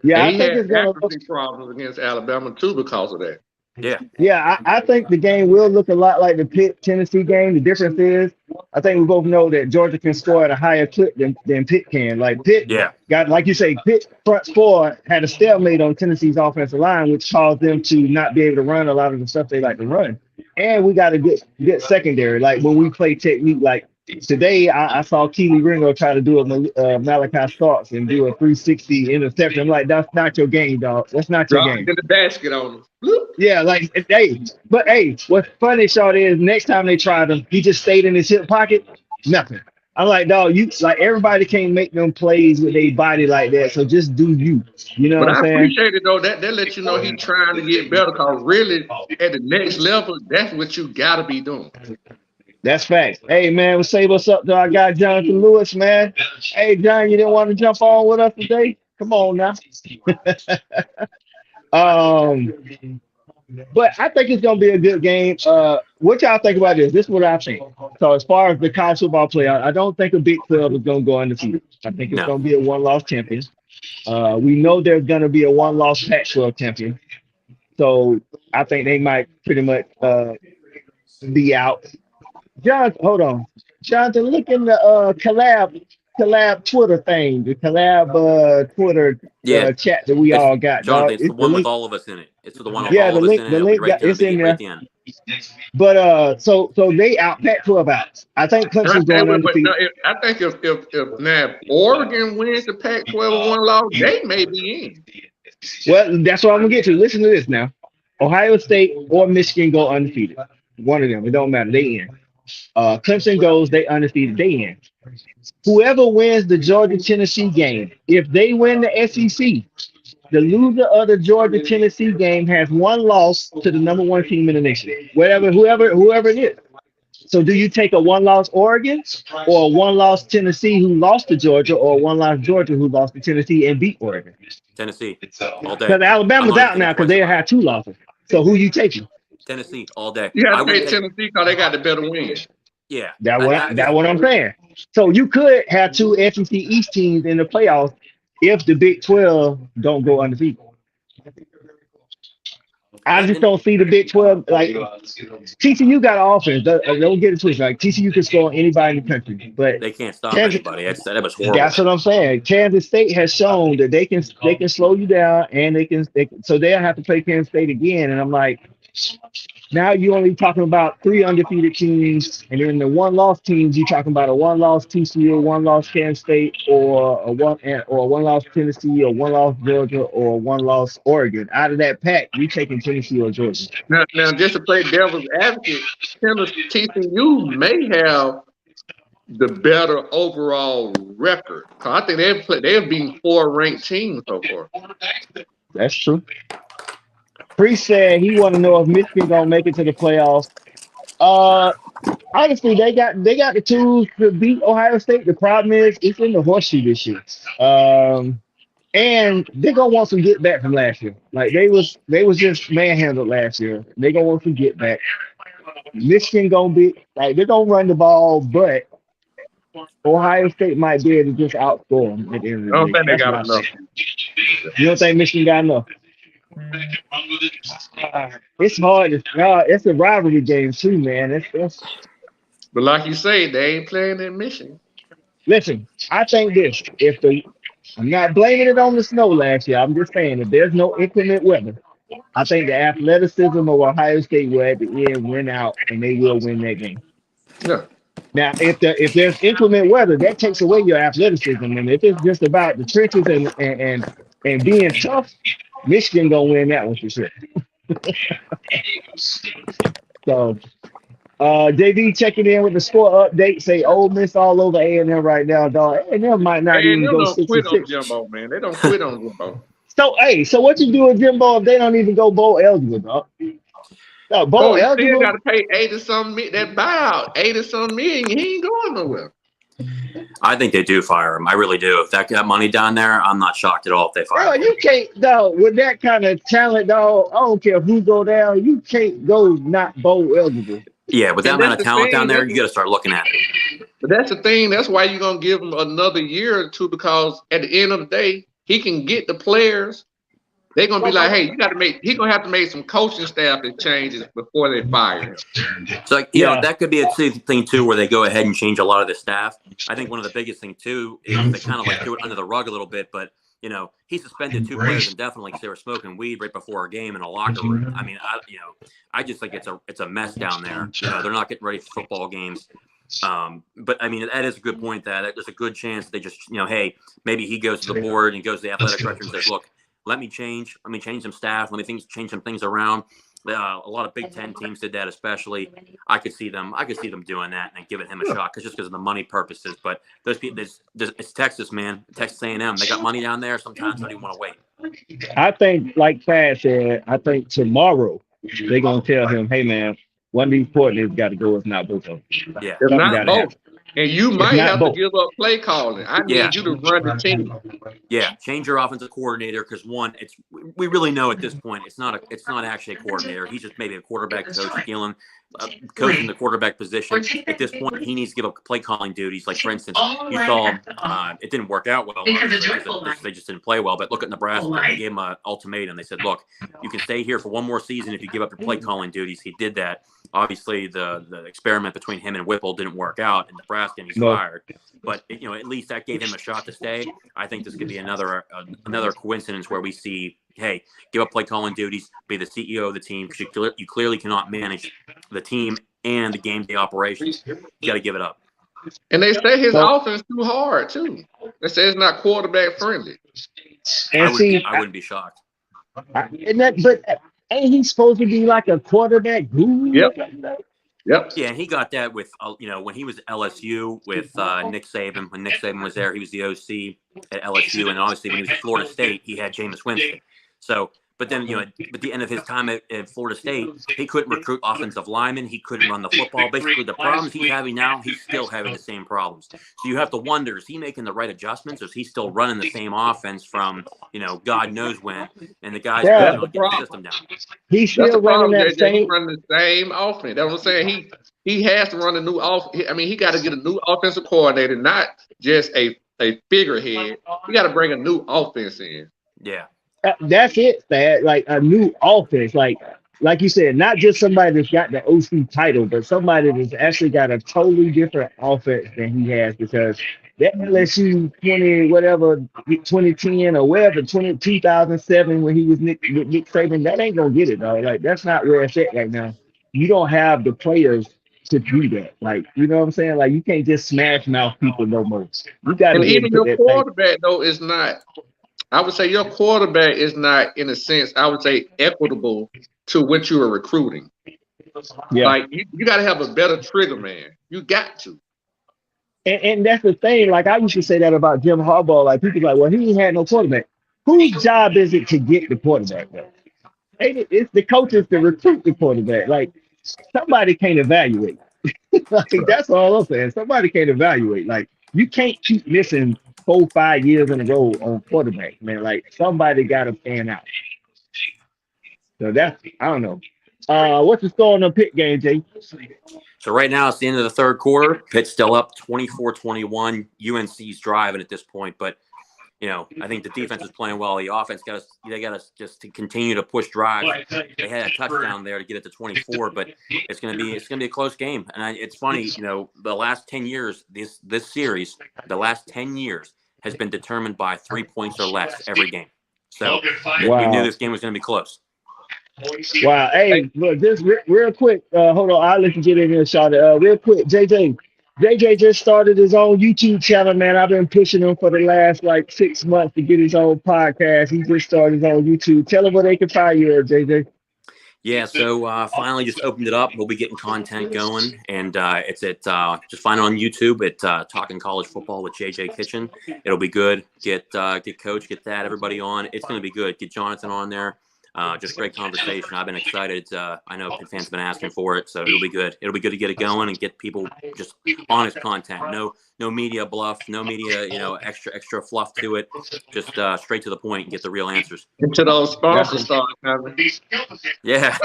Yeah, And I he think had it's gonna accuracy problems against Alabama too because of that. Yeah. Yeah, I think the game will look a lot like the Pitt Tennessee game. The difference is, I think we both know that Georgia can score at a higher clip than Pitt can. Like Pitt got, like you say, Pitt front four had a stalemate on Tennessee's offensive line, which caused them to not be able to run a lot of the stuff they like to run. And we got a good secondary. Like when we play technique, like today, I saw Keely Ringo try to do a Malachi Starks and do a 360 interception. I'm like, that's not your game, dog. That's not your Drop game. it in the basket on him. Yeah, like, hey, what's funny, Short, is next time they tried him, he just stayed in his hip pocket, nothing. I'm like, dog, everybody can't make them plays with their body like that, so just do you. You know But what I'm I saying? appreciate it though. That lets you know he's trying to get better because really at the next level, that's what you gotta be doing. That's facts. Hey, man, we'll say what's up to our guy, Jonathan Lewis, man. Hey, John, you didn't want to jump on with us today? Come on now. But I think it's gonna be a good game. What y'all think about this? This is what I think. So as far as the college football playoff, I don't think a Big 12 is gonna go undefeated. I think it's gonna be a one-loss champion. We know there's gonna be a one-loss Pac-12 champion. So I think they might pretty much be out. John, hold on. Jonathan, look in the collab Twitter thing, the collab Twitter chat that we all got. Jonathan, dog. it's the one with all of us in it. It's the one with Yeah, all the of link- us in the it. It'll link be right got- it's in there. Right at the end. But so they out Pac-12 out. I think Clemson's going undefeated. I think if now Oregon wins the Pac-12 with one loss, they may be in. Well, that's what I'm gonna get to. Listen to this now. Ohio State or Michigan go undefeated. One of them. It don't matter. They in. Clemson goes, they undefeated, they in. Whoever wins the Georgia-Tennessee game, if they win the SEC, the loser of the Georgia-Tennessee game has one loss to the number one team in the nation. Whoever it is. So do you take a one-loss Oregon or a one-loss Tennessee who lost to Georgia or a one-loss Georgia who lost to Tennessee and beat Oregon? Tennessee all day. Because Alabama's I'm on out now because they have two losses. So who you taking? Tennessee all day. You I got to would take take- Tennessee because they got the better win. Yeah. That's what I'm saying. So you could have two SEC East teams in the playoffs if the Big 12 don't go undefeated. I just don't see the Big 12 like TCU got an offense. Don't get it twisted. Like TCU can score on anybody in the country, but They can't stop Kansas- anybody. That was horrible. that's what I'm saying. Kansas State has shown that they can slow you down and they can so they'll have to play Kansas State again. And I'm like, Now you're only talking about 3 undefeated teams, and then the one-loss teams, you're talking about a one-loss TCU, one-loss Kansas State, or a one-loss Tennessee, or one-loss Georgia, or one-loss Oregon. Out of that pack, you taking Tennessee or Georgia. Now, just to play devil's advocate, TCU may have the better overall record. I think they've been 4 ranked teams so far. That's true. Priest said he want to know if Michigan gonna make it to the playoffs. Honestly, they got the tools to beat Ohio State. The problem is it's in the horseshoe this year. And they're gonna want some get back from last year. Like they was just manhandled last year. They're gonna want some get back. Michigan gonna be like they're gonna run the ball, but Ohio State might be able to just outscore them at the end of the day. I don't think they got enough. You don't think Michigan got enough? It's hard. It's a rivalry game too, man. But like you say, they ain't playing in Michigan. Listen, I think this. I'm not blaming it on the snow last year. I'm just saying if there's no inclement weather, I think the athleticism of Ohio State will at the end win out, and they will win that game. Yeah. Now, if there's inclement weather, that takes away your athleticism, and if it's just about the trenches and being tough, Michigan gonna win that one for sure. So, JV checking in with the score update. Say Ole Miss all over A&M right now, dog. A&M might not even go 6-6. Quit on Jimbo, man. They don't quit on Jimbo. So what you do with Jimbo if they don't even go bowl eligible, dog? No, bowl eligible. You got to pay 80-something that buyout, 80-something million. He ain't going nowhere. I think they do fire him. I really do. If that got money down there, I'm not shocked at all if they fire him. You can't, dog, with that kind of talent, dog. I don't care who go down. You can't go not bowl eligible. Yeah, with that amount of talent down there, you got to start looking at it. But that's the thing. That's why you're going to give him another year or two, because at the end of the day, he can get the players. They're going to be like, hey, he's going to have to make some coaching staff changes before they fire him. So, you know, that could be a thing, too, where they go ahead and change a lot of the staff. I think one of the biggest thing, too, is they kind of like threw it under the rug a little bit. But, you know, he suspended 2 players indefinitely because they were smoking weed right before a game in a locker room. I mean, I just think it's a mess down there. You know, they're not getting ready for football games. But I mean, that is a good point that there's a good chance they just, you know, hey, maybe he goes to the board and goes to the athletic director and says, look, let me change some staff, change some things around. A lot of Big Ten teams did that, especially. I could see them doing that and giving him a shot because of the money purposes. But those people, it's Texas, man, Texas A&M. They got money down there. Sometimes they don't even want to wait. I think, like Fad said, I think tomorrow they're gonna tell him, hey man, one of these coordinators got to go. It's not both of them. Yeah, it's not both. And you might have to give up play calling. I need you to run the team. Yeah, change your offensive coordinator because we really know at this point it's not actually a coordinator. He's just maybe a quarterback coach dealing coaching the quarterback position. At this point, he needs to give up play calling duties. Like for instance, you saw it didn't work out well. They just didn't play well. But look at Nebraska. They gave him an ultimatum. They said, look, you can stay here for one more season if you give up your play calling duties. He did that. Obviously, the experiment between him and Whipple didn't work out in Nebraska, and he's fired. But you know, at least that gave him a shot to stay. I think this could be another coincidence where we see, hey, give up play calling duties, be the CEO of the team because you clearly cannot manage the team and the game day operations. You got to give it up. And they say his offense too hard too. They say it's not quarterback friendly. I wouldn't be shocked. Ain't he supposed to be like a quarterback guru? Yep. Yeah, and he got that with when he was at LSU with Nick Saban. When Nick Saban was there, he was the OC at LSU, and obviously when he was at Florida State, he had Jameis Winston. So, but then at the end of his time at Florida State, he couldn't recruit offensive linemen. He couldn't run the football. Basically, the problems he's having now, he's still having the same problems. So you have to wonder: is he making the right adjustments, or is he still running the same offense from God knows when? And the guys getting the system down. He's still running that same. He's running the same offense. That's what I'm saying. He has to run a new offense. I mean, he got to get a new offensive coordinator, not just a figurehead. He got to bring a new offense in. Yeah. That's it, Thad. Like a new offense, like you said, not just somebody that's got the OC title, but somebody that's actually got a totally different offense than he has. Because that LSU 20 whatever 2010 or whatever 2007 when he was with Nick Saban, that ain't gonna get it though. Like that's not where it's at right now. You don't have the players to do that. Like you know what I'm saying? Like you can't just smash mouth people no more. You got to And be able even to put your that thing. quarterback though is not. I would say your quarterback is not, in a sense, I would say equitable to what you are recruiting. Yeah. Like you got to have a better trigger man. You got to. And that's the thing. Like I used to say that about Jim Harbaugh. Like people like, well, he ain't had no quarterback. Whose job is it to get the quarterback though? It's the coaches to recruit the quarterback. Like somebody can't evaluate. Like that's all I'm saying. Somebody can't evaluate. Like you can't keep missing 4, 5 years in a row on quarterback, man. Like somebody got to pan out. So that's I don't know. What's the score on the Pitt game, Jay? So right now it's the end of the third quarter. Pitt's still up 24-21. UNC's driving at this point, but I think the defense is playing well. The offense got us just to continue to push drives. They had a touchdown there to get it to 24, but it's gonna be a close game. And it's funny, the last 10 years, this series, the last 10 years has been determined by 3 points or less every game. So we knew this game was gonna be close. Wow. Hey, look, just real quick. Hold on. I'll let you get in here, Charlotte. Real quick, JJ. JJ just started his own YouTube channel, man. I've been pushing him for the last 6 months to get his own podcast. He just started his own YouTube. Tell him where they can find you, JJ. Yeah, so finally just opened it up. We'll be getting content going, and it's at just find it on YouTube at Talking College Football with JJ Kitchen. It'll be good. Get Coach, get everybody on. It's going to be good. Get Jonathan on there. Just great conversation. I've been excited. I know Pitt fans have been asking for it, so it'll be good. It'll be good to get it going and get people just honest content. No media bluff, no media, extra fluff to it. Just straight to the point and get the real answers. Until those sponsors start coming. Yeah.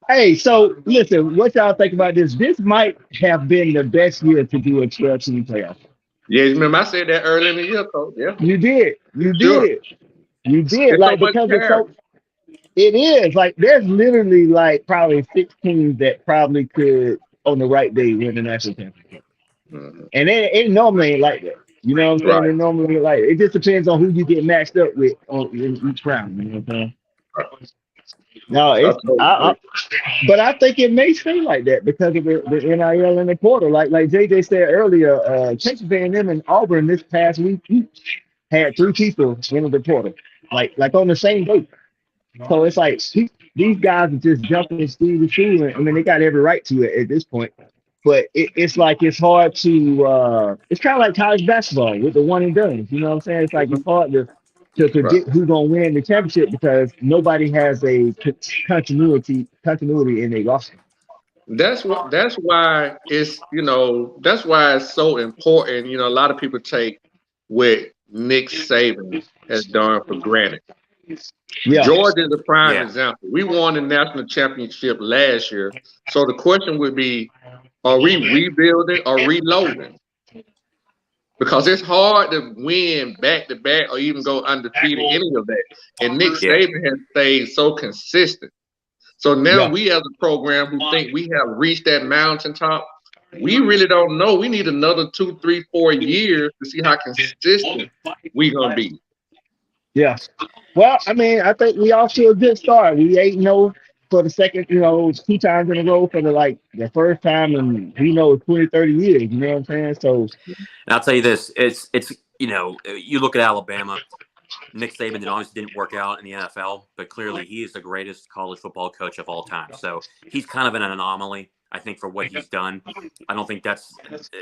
Hey, so listen, what y'all think about this? This might have been the best year to do a 12-team playoff. Yeah, remember I said that earlier in the year, Coach. Yeah. You did. Sure. You did. It's Because it's so it is. There's literally probably 6 teams that probably could on the right day win the national championship. Mm-hmm. And it normally ain't like that. You know what I'm saying? Right. It normally ain't like it. It just depends on who you get matched up with in each round. You know what I'm saying? Right. No, but I think it may stay like that because of the NIL and the portal. Like JJ said earlier, Texas A&M and Auburn this past week had 3 people in the portal, like on the same day. So it's like these guys are just jumping in school to school. I mean, they got every right to it at this point. But it's hard to it's kind of like college basketball with the one and done. You know what I'm saying? It's it's hard to predict who's gonna win the championship because nobody has a continuity in their roster. That's why it's so important. A lot of people take what Nick Saban has done for granted. Yeah. Georgia is a prime example. We won the national championship last year. So the question would be, are we rebuilding or reloading? Because it's hard to win back-to-back or even go undefeated, any of that. And Nick Saban has stayed so consistent. So now we as a program who think we have reached that mountaintop, we really don't know. We need another 2, 3, 4 years to see how consistent we're going to be. Yeah. Well, I mean, I think we all to a good start. We 8-0 for the second, 2 times in a row for the first time in 20, 30 years. You know what I'm saying? So, and I'll tell you this: it's you look at Alabama. Nick Saban obviously didn't work out in the NFL, but clearly he is the greatest college football coach of all time. So he's kind of an anomaly, I think, for what he's done. I don't think that's,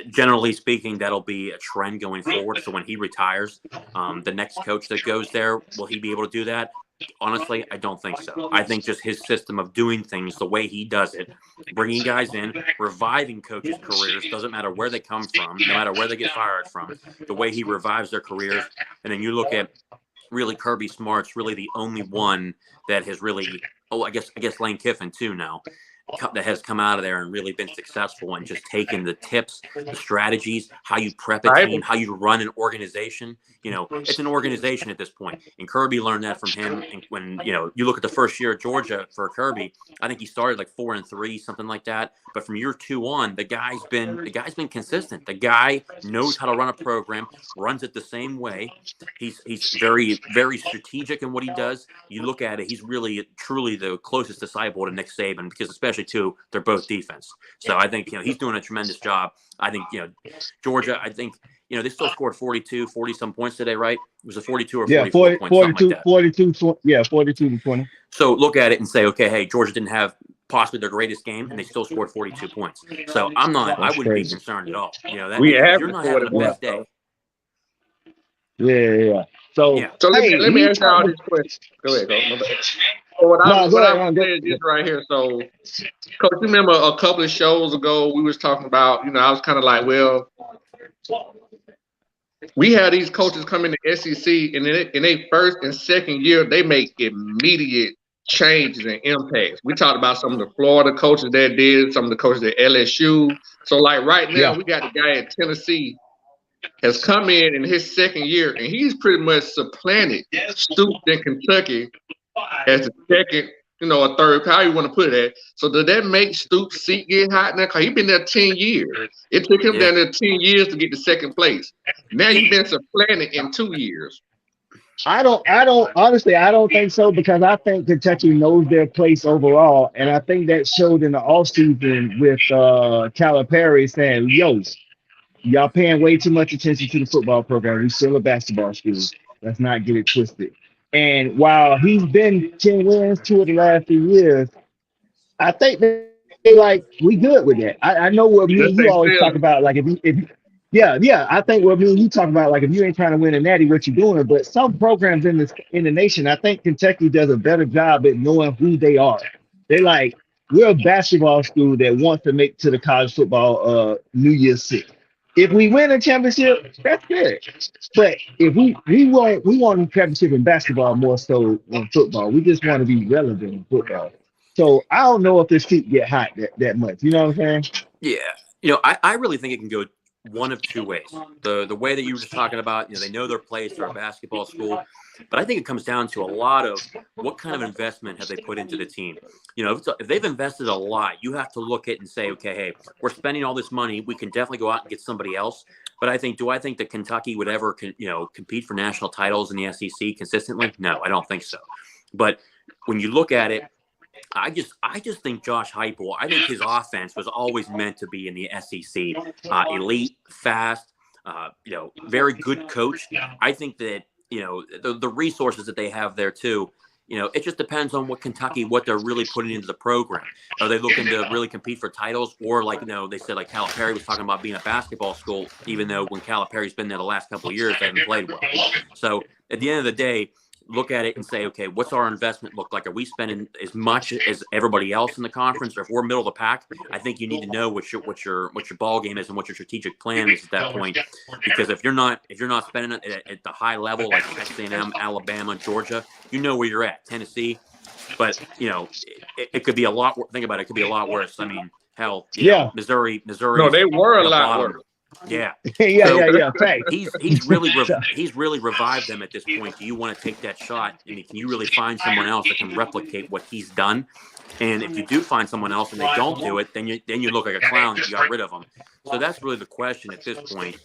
generally speaking, that'll be a trend going forward. So when he retires, the next coach that goes there, will he be able to do that? Honestly, I don't think so. I think just his system of doing things, the way he does it, bringing guys in, reviving coaches' careers, doesn't matter where they come from, no matter where they get fired from, the way he revives their careers. And then you look at really Kirby Smart's really the only one that has really, I guess Lane Kiffin too now. that has come out of there and really been successful and just taken the tips, the strategies, how you prep a team, how you run an organization. It's an organization at this point. And Kirby learned that from him. And when, you look at the first year at Georgia for Kirby, I think he started like 4-3, something like that. But from year 2 on, the guy's been consistent. The guy knows how to run a program, runs it the same way. He's very, very strategic in what he does. You look at it, he's really, truly the closest disciple to Nick Saban, because especially too, they're both defense. So I think, he's doing a tremendous job. I think, Georgia, I think, they still scored 40 some points today, right? It was a 42 or 44 points, something like that. 42 to 20. So look at it and say, okay, hey, Georgia didn't have possibly their greatest game, and they still scored 42 points. So I wouldn't be concerned at all. That you're not having the best day. Yeah. So let me ask you all this question. Go ahead, go. So what I was saying is right here. So, Coach, you remember a couple of shows ago we was talking about, I was kind of like, well, we had these coaches come in the SEC, and in their first and second year, they make immediate changes and impacts. We talked about some of the Florida coaches that did, some of the coaches at LSU. So, like right now, we got the guy at Tennessee has come in his second year, and he's pretty much supplanted Stoops in Kentucky as the second, a third, how you want to put it. So does that make Stoops' seat get hot now? Because he's been there 10 years. It took him down there 10 years to get to second place. Now you've been supplanted in 2 years. I don't think so, because I think Kentucky knows their place overall. And I think that showed in the offseason with Calipari saying, y'all paying way too much attention to the football program. We're still a basketball school. Let's not get it twisted. And while he's been 10 wins 2 of the last 3 years, I think they we good with that. I know what me and you always talk about, like I think what me and you talk about, like if you ain't trying to win a natty, what you doing? But some programs in the nation, I think Kentucky does a better job at knowing who they are. We're a basketball school that wants to make to the college football New Year's Six. If we win a championship, that's good. But if we want a championship in basketball more so than football. We just want to be relevant in football. So I don't know if this seat get hot that much. You know what I'm saying? Yeah. I really think it can go one of 2 ways. The way that you were just talking about, they know their place, they're a basketball school. But I think it comes down to a lot of what kind of investment have they put into the team. If they've invested a lot, you have to look at it and say, okay, hey, we're spending all this money. We can definitely go out and get somebody else. But do I think that Kentucky would ever, compete for national titles in the SEC consistently? No, I don't think so. But when you look at it, I just think Josh Heupel, I think his offense was always meant to be in the SEC, elite, fast, very good coach. I think that, the resources that they have there too, it just depends on what they're really putting into the program. Are they looking to really compete for titles, or they said like Calipari was talking about being a basketball school, even though when Calipari's been there the last couple of years, they haven't played well. So at the end of the day, look at it and say, okay, what's our investment look like? Are we spending as much as everybody else in the conference, or if we're middle of the pack? I think you need to know what your ball game is and what your strategic plan is at that point. Because if you're not spending it at the high level like Texas A&M, Alabama, Georgia, you know where you're at. Tennessee, but it could be a lot. Think about it. It could be a lot worse. I mean, hell, Missouri. No, they were a lot worse. Yeah. Fact. He's really revived them at this point. Do you want to take that shot? I mean, can you really find someone else that can replicate what he's done? And if you do find someone else and they don't do it, then you look like a clown that you got rid of them. So that's really the question at this point.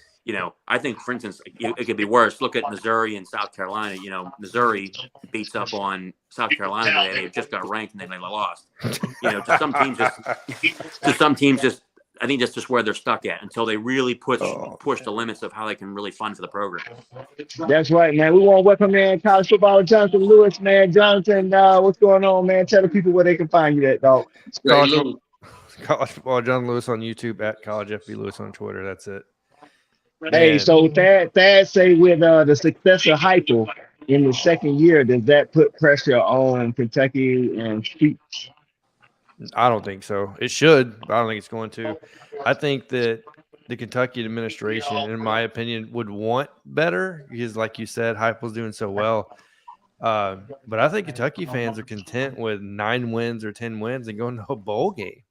I think, for instance, it could be worse. Look at Missouri and South Carolina. Missouri beats up on South Carolina today. They just got ranked and then they lost. To some teams just. I think that's just where they're stuck at until they really push the limits of how they can really fund for the program. That's right, man. We want to welcome, man, college football Jonathan Lewis, man. Jonathan, what's going on, man? Tell the people where they can find you at, dog. College football Jonathan Lewis on YouTube, at College FB Lewis on Twitter. That's it. Hey, so Thad say with the success of Heupel in the second year, does that put pressure on Kentucky and Stoops? I don't think so. It should, but I don't think it's going to. I think that the Kentucky administration, in my opinion, would want better because, like you said, Heupel's doing so well. But I think Kentucky fans are content with 9 wins or 10 wins and going to a bowl game.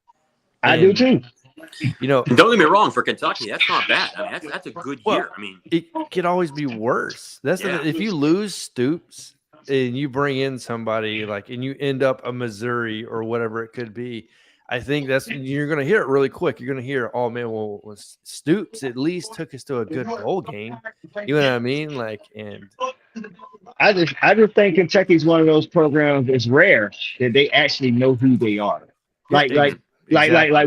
I do too. You know, and don't get me wrong, for Kentucky, that's not bad. I mean, that's a good year. I mean, it could always be worse. That's if you lose Stoops and you bring in somebody and you end up a Missouri or whatever it could be. I think you're going to hear it really quick. You're going to hear, oh man, well, Stoops at least took us to a good bowl game. You know what I mean? And I just think Kentucky's one of those programs that's rare that they actually know who they are. Like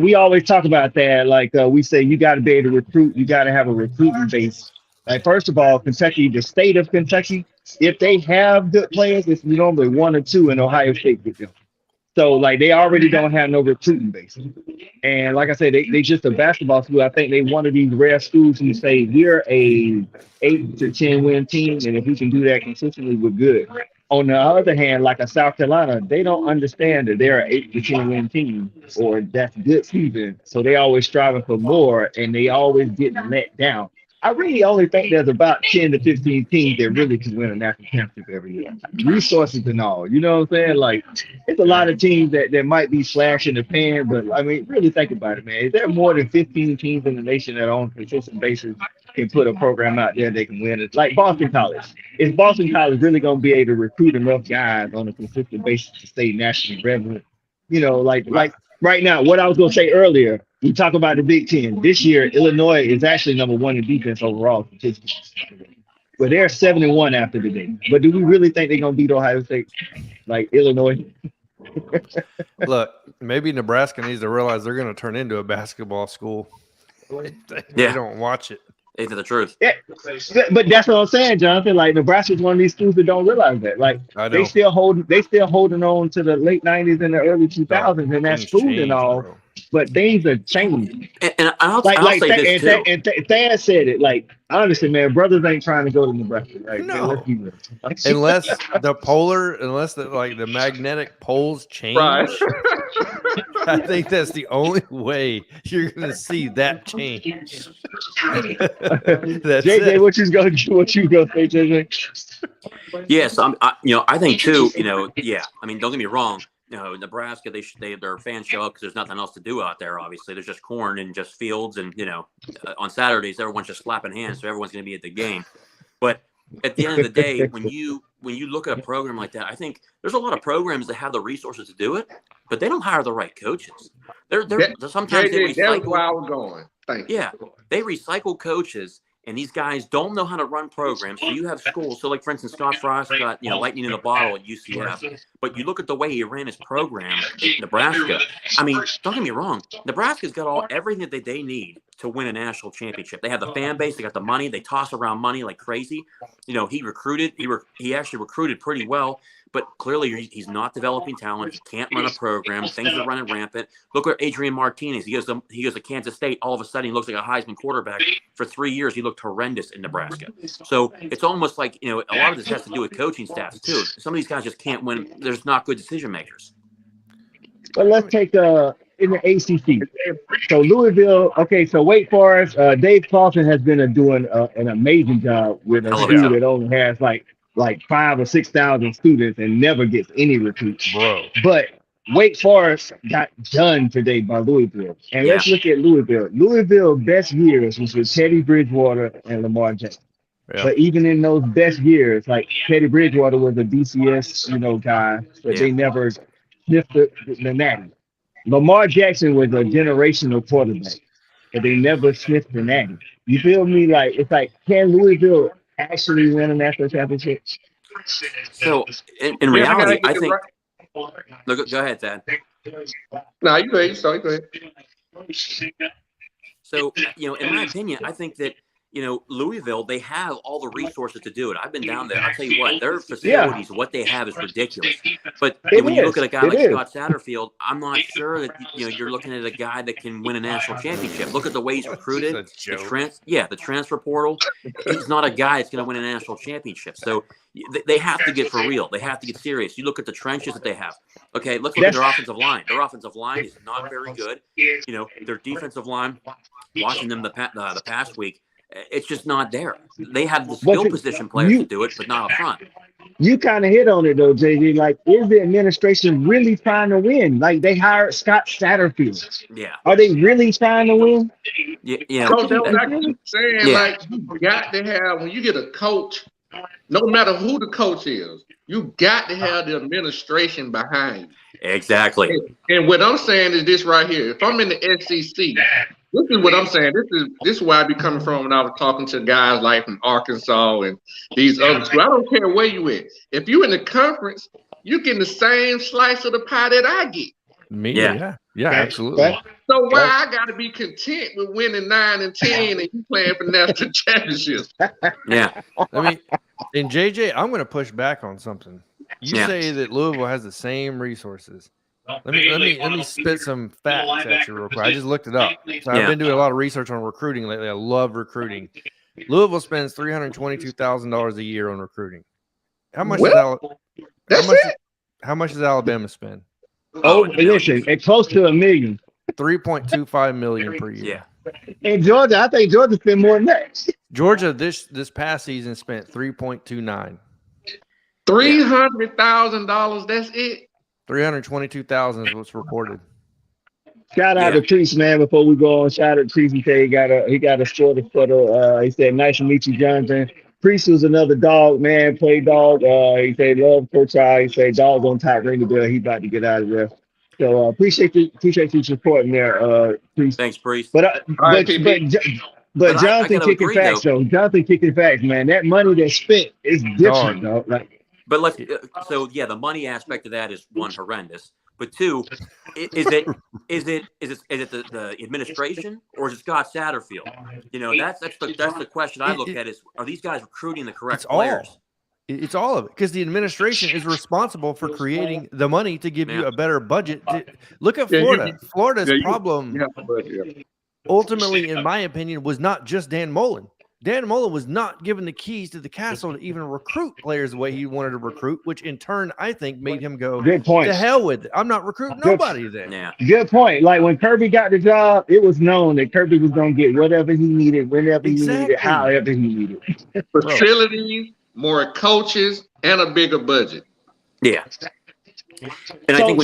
we always talk about that. We say you got to be able to recruit. You got to have a recruiting base. Like, first of all, Kentucky, the state of Kentucky, if they have good players, it's normally 1 or 2 in Ohio State with them. So, they already don't have no recruiting base. And like I said, they just a basketball school. I think they one of these rare schools who say we're a 8 to 10 win team, and if we can do that consistently, we're good. On the other hand, like a South Carolina, they don't understand that they're an 8 to 10 win team or that's good season. So they always striving for more, and they always getting let down. I really only think there's about 10 to 15 teams that really can win a national championship every year. Resources and all, you know what I'm saying? It's a lot of teams that might be flash in the pan, but I mean, really think about it, man. Is there more than 15 teams in the nation that on a consistent basis can put a program out there they can win? It's like Boston College. Is Boston College really going to be able to recruit enough guys on a consistent basis to stay nationally relevant? Right now, what I was going to say earlier, we talk about the Big Ten. This year, Illinois is actually number 1 in defense overall. But they're 7-1 after the day. But do we really think they're going to beat Ohio State like Illinois? Look, maybe Nebraska needs to realize they're going to turn into a basketball school. They don't watch it. Ain't the truth. Yeah, but that's what I'm saying, Jonathan. Nebraska's one of these schools that don't realize that. They still holding on to the late '90s and the early 2000s, and that's cool and all. Bro. But things are changing. And I'll say this too. And Thad said it. Honestly, man, brothers ain't trying to go to Nebraska. No. Unless the magnetic poles change. Right. I think that's the only way you're going to see that change. JJ, what you going to say, JJ? Yes, I think too. I mean, don't get me wrong. Nebraska, their fans show up because there's nothing else to do out there. Obviously, there's just corn and just fields, and on Saturdays everyone's just slapping hands, so everyone's going to be at the game. But at the end of the day, when you look at a program like that, I think there's a lot of programs that have the resources to do it, but they don't hire the right coaches. Sometimes they recycle. That's where I was going. Thank you. Yeah, they recycle coaches. And these guys don't know how to run programs. So you have schools. So, for instance, Scott Frost got lightning in the bottle at UCF. But you look at the way he ran his program in Nebraska. I mean, don't get me wrong. Nebraska's got everything that they need to win a national championship. They have the fan base. They got the money. They toss around money like crazy. He recruited. He actually recruited pretty well. But clearly, he's not developing talent. He can't run a program. Things are running rampant. Look at Adrian Martinez. He goes to Kansas State. All of a sudden, he looks like a Heisman quarterback. For 3 years, he looked horrendous in Nebraska. So it's almost like, a lot of this has to do with coaching staffs, too. Some of these guys just can't win. There's not good decision makers. But let's take in the ACC. So Louisville, okay, so Wake Forest, Dave Clawson has been doing an amazing job with a school that only has like 5,000 or 6,000 students and never gets any recruits. Bro. But Wake Forest got done today by Louisville. And let's look at Louisville. Louisville's best years was with Teddy Bridgewater and Lamar Jackson. Yeah. But even in those best years, Teddy Bridgewater was a BCS, guy, but they never sniffed the natty. Lamar Jackson was a generational quarterback, but they never sniffed the natty. You feel me? Can Louisville actually win a national championship? So in reality, I think. Look, go ahead, Thad. No, you go ahead. Sorry, go ahead. So, in my opinion, I think that, Louisville, they have all the resources to do it. I've been down there. I'll tell you what, their facilities, what they have is ridiculous. But when you look at a guy like Scott Satterfield, I'm not sure that, you're looking at a guy that can win a national championship. Look at the way he's recruited. The transfer portal. He's not a guy that's going to win a national championship. So they have to get for real. They have to get serious. You look at the trenches that they have. Okay, let's look at their offensive line. Their offensive line is not very good. Their defensive line, watching them the past week, It's just not there. They have the skill position players to do it, but not up front. You kind of hit on it though, JD. Like, is the administration really trying to win? Like, they hired Scott Satterfield. Yeah. Are they really trying to win? Yeah. So that's what I keep saying. Like, you got to have, when you get a coach, no matter who the coach is, you got to have the administration behind you. Exactly. And what I'm saying is this right here. If I'm in the SEC, this is what I'm saying. This is where I be coming from when I was talking to guys like from Arkansas and these other schools. I don't care where you at. If you in the conference, you getting the same slice of the pie that I get. Yeah, absolutely. So why I got to be content with winning 9 and 10 and you playing for national championships? Yeah. I mean, and JJ, I'm going to push back on something. You say that Louisville has the same resources. Let me spit some facts at you real quick. I just looked it up. So I've been doing a lot of research on recruiting lately. I love recruiting. Louisville spends $322,000 a year on recruiting. How much does Alabama spend? Oh, listen, it's close to $1 million. $3.25 million per year. Yeah. In Georgia, I think Georgia spent more than that. Georgia this past season spent $3.29. $300,000. That's it. 322,000 is what's reported. Shout out to Treese, man. Before we go on, shout out to Treese. He said he got a sort of photo. He said, "Nice to meet you, Jonathan." Priest was another dog, man. Play dog. He said, "Love Coach I." He said, "Dog on top, ring the bell." He about to get out of there. So appreciate you supporting there, Priest. Thanks, Priest. But Jonathan kicking facts though. Jonathan kicking facts, man. That money that's spent is different, though. Like. But let's the money aspect of that is one, horrendous. But two, is it the administration or is it Scott Satterfield? You know, that's the question I look at is, are these guys recruiting the correct players? It's all of it, because the administration is responsible for creating the money to give you a better budget. Look at Florida. Florida's problem ultimately, in my opinion, was not just Dan Mullen. Dan Mullen was not given the keys to the castle to even recruit players the way he wanted to recruit, which in turn, I think, made him go, good point. To hell with it. I'm not recruiting nobody then. Yeah. Good point. Like when Kirby got the job, it was known that Kirby was going to get whatever he needed, whenever he needed, however he needed. Facilities, more coaches, and a bigger budget. Yeah. And I think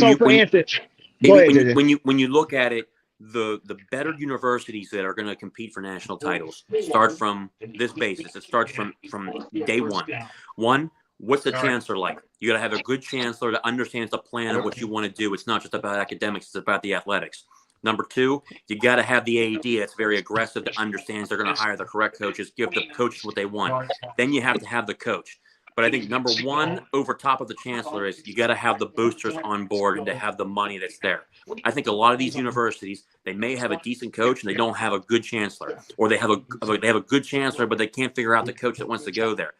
when you look at it, the better universities that are going to compete for national titles start from this basis. It starts from day one. One, what's the chancellor like? You got to have a good chancellor that understands the plan of what you want to do. It's not just about academics; it's about the athletics. Number two, you got to have the AD that's very aggressive, that understands they're going to hire the correct coaches, give the coaches what they want. Then you have to have the coach. But I think number one, over top of the chancellor, is you got to have the boosters on board and to have the money that's there. I think a lot of these universities, they may have a decent coach and they don't have a good chancellor, or they have a good chancellor but they can't figure out the coach that wants to go there.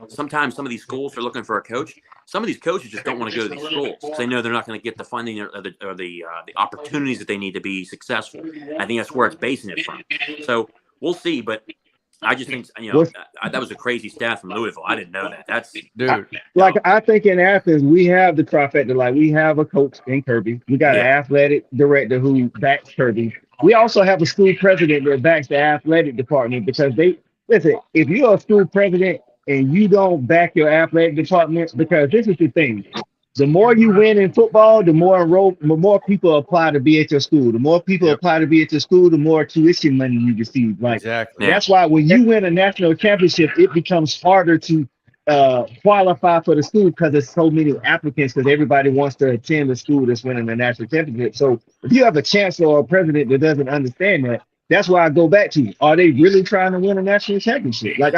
Sometimes some of these schools are looking for a coach. Some of these coaches just don't want to go to these schools because they know they're not going to get the funding or the opportunities that they need to be successful. I think that's where it's basing it from. So we'll see, but I just think, that was a crazy stat from Louisville. I didn't know that. That's I think in Athens, we have the trifecta. Like, we have a coach in Kirby. We got an athletic director who backs Kirby. We also have a school president that backs the athletic department, because listen, if you're a school president and you don't back your athletic department, because this is the thing. The more you win in football, the more people apply to be at your school. The more people apply to be at your school, the more tuition money you receive. Like, that's why when you win a national championship, it becomes harder to qualify for the school, because there's so many applicants, because everybody wants to attend the school that's winning the national championship. So if you have a chancellor or a president that doesn't understand that, that's why I go back to, are they really trying to win a national championship? Like,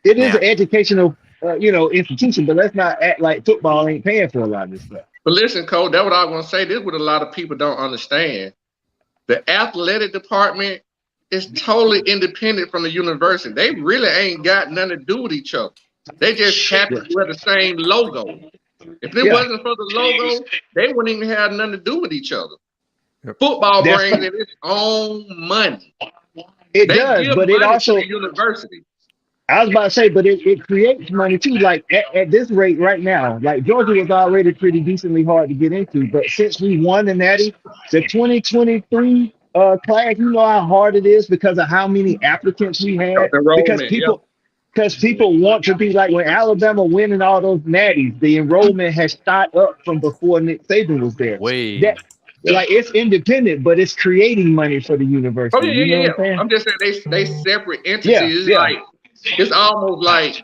it is an educational institution, but let's not act like football ain't paying for a lot of this stuff. But listen, Cole, that's what I was going to say. This is what a lot of people don't understand. The athletic department is totally independent from the university. They really ain't got nothing to do with each other. They just happen to wear the same logo. If it wasn't for the logo, they wouldn't even have nothing to do with each other. Football brings in its own money. It does, but it also the university. I was about to say, but it creates money too. Like at this rate right now, like Georgia was already pretty decently hard to get into, but since we won the Natty, the 2023 class, you know how hard it is because of how many applicants we had. Because Enrollment, people want to be like when Alabama winning all those natties, the enrollment has shot up from before Nick Saban was there. Way. Like it's independent, but it's creating money for the Oh university. yeah, You know yeah, what I'm saying? I'm just saying they separate entities. Yeah, It's yeah. like it's almost like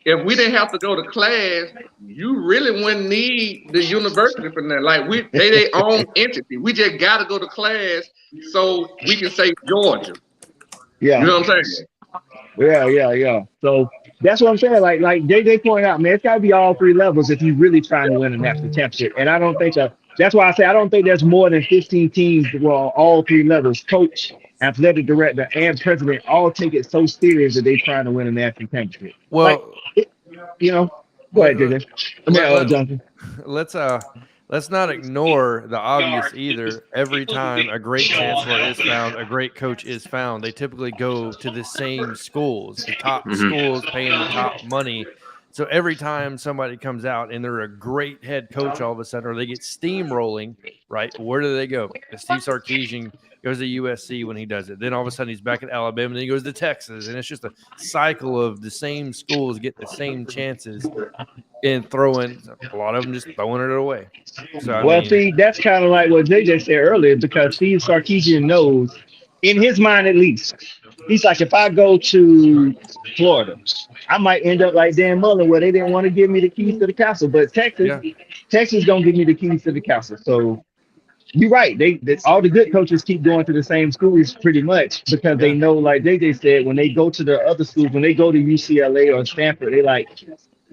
if we didn't have to go to class, you really wouldn't need the university for that. Like they their own entity. We just got to go to class so we can say Georgia. Yeah. You know what I'm saying? Yeah. So that's what I'm saying. Like JJ pointed out, man, it's got to be all three levels if you really trying to win a national championship. And I don't think that's why I say I don't think there's more than 15 teams. Well, all three levels, coach, athletic director, and president, all take it so serious that they trying to win a national championship. Well, Go ahead, JJ. Johnson. Let's not ignore the obvious either. Every time a great chancellor is found, a great coach is found, they typically go to the same schools, the top schools paying the top money. So every time somebody comes out and they're a great head coach all of a sudden, or they get steamrolling, right? Where do they go? Steve Sarkisian goes to USC when he does it. Then all of a sudden he's back at Alabama, and then he goes to Texas. And it's just a cycle of the same schools getting the same chances and throwing a lot of them just throwing it away. So see, that's kind of like what JJ said earlier, because Steve Sarkisian knows, in his mind at least, he's like, if I go to Florida, I might end up like Dan Mullen, where they didn't want to give me the keys to the castle, but Texas gonna give me the keys to the castle. So you're right. They all the good coaches keep going to the same schools pretty much because they know, like JJ said, when they go to the other schools, when they go to UCLA or Stanford, they like,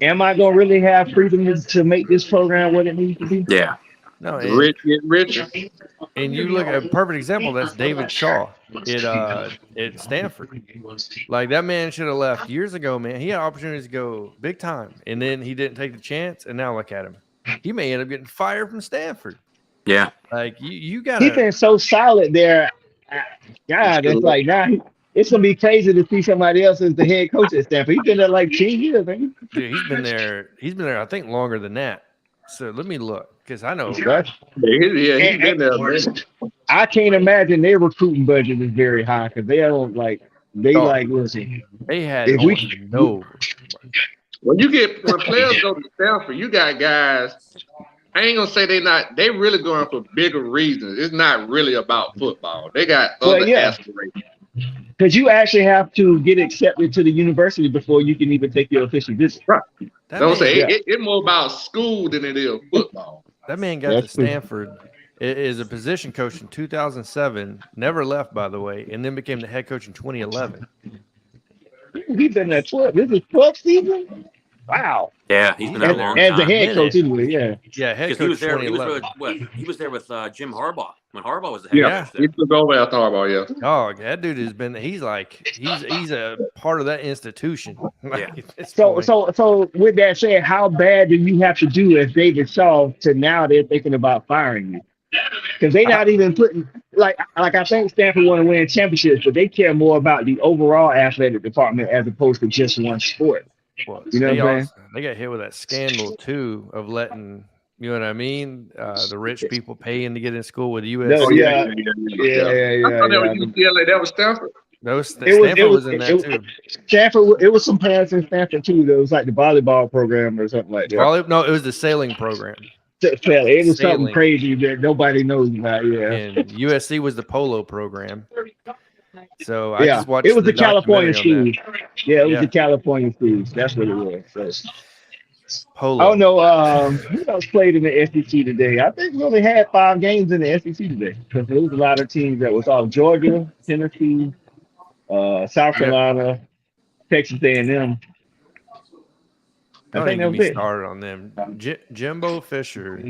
am I gonna really have freedom to make this program what it needs to be? Yeah. no, Rich get richer. and you look at a perfect example. That's David Shaw at Stanford. Like that man should have left years ago, man. He had opportunities to go big time, and then he didn't take the chance. And now look at him. He may end up getting fired from Stanford. Yeah. Like you got. He's been so solid there. God, it's like now it's gonna be crazy to see somebody else as the head coach at Stanford. He's been there like 10 years, man. Dude, he's been there. I think longer than that. So let me look because I know. He's been there, man. I can't imagine their recruiting budget is very high because they don't like listen. They had When players go to Stanford, you got guys. I ain't gonna say they really going for bigger reasons. It's not really about football. They got other aspirations. Because you actually have to get accepted to the university before you can even take your official visit. Right. It's more about school than it is football. That man got to Stanford as a position coach in 2007, never left, by the way, and then became the head coach in 2011. He's been there 12. This is 12th season? Wow. Yeah, he's been there a long time. As the head coach, anyway, yeah. Yeah, head coach. He was there. He was there with Jim Harbaugh when Harbaugh was the head coach. He took over after Harbaugh. Yeah. Oh, that dude has been. He's a part of that institution. So with that said, how bad do you have to do as David Shaw to now they're thinking about firing you? Because they're not even putting like I think Stanford want to win championships, but they care more about the overall athletic department as opposed to just one sport. Well, you know what I'm saying? They got hit with that scandal too of letting, you know what I mean, the rich people paying to get in school with USC. Yeah. I thought that was UCLA. That was Stanford. Stanford was in that too. Stanford, it was some parents in Stanford too. That was like the volleyball program or something like that. No, it was the sailing program. It was something crazy that nobody knows about. Yeah. And USC was the polo program. So I just watched. It was the California schools. Yeah, it was the California schools. That's what it was. So. Polo. I don't know who else played in the SEC today. I think we only had 5 games in the SEC today because there was a lot of teams that was off. Georgia, Tennessee, South Carolina, Texas A&M. Don't even get me started on them. Jimbo Fisher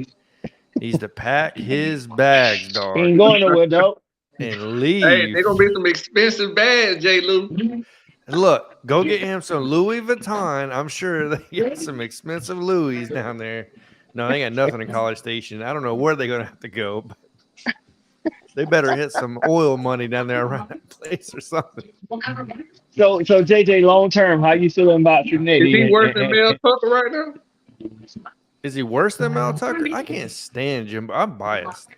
needs to pack his bags, dog. He ain't going nowhere, though. And leave. Hey, they're gonna be some expensive bags, J. Lou. Look, go get him some Louis Vuitton. I'm sure they got some expensive Louis down there. No, they got nothing in College Station. I don't know where they're gonna have to go, but they better hit some oil money down there around that place or something. So JJ, long term, how you feeling about Cincinnati? Is he worse than Mel Tucker right now? Is he worse than Mel Tucker? I can't stand Jimbo. I'm biased.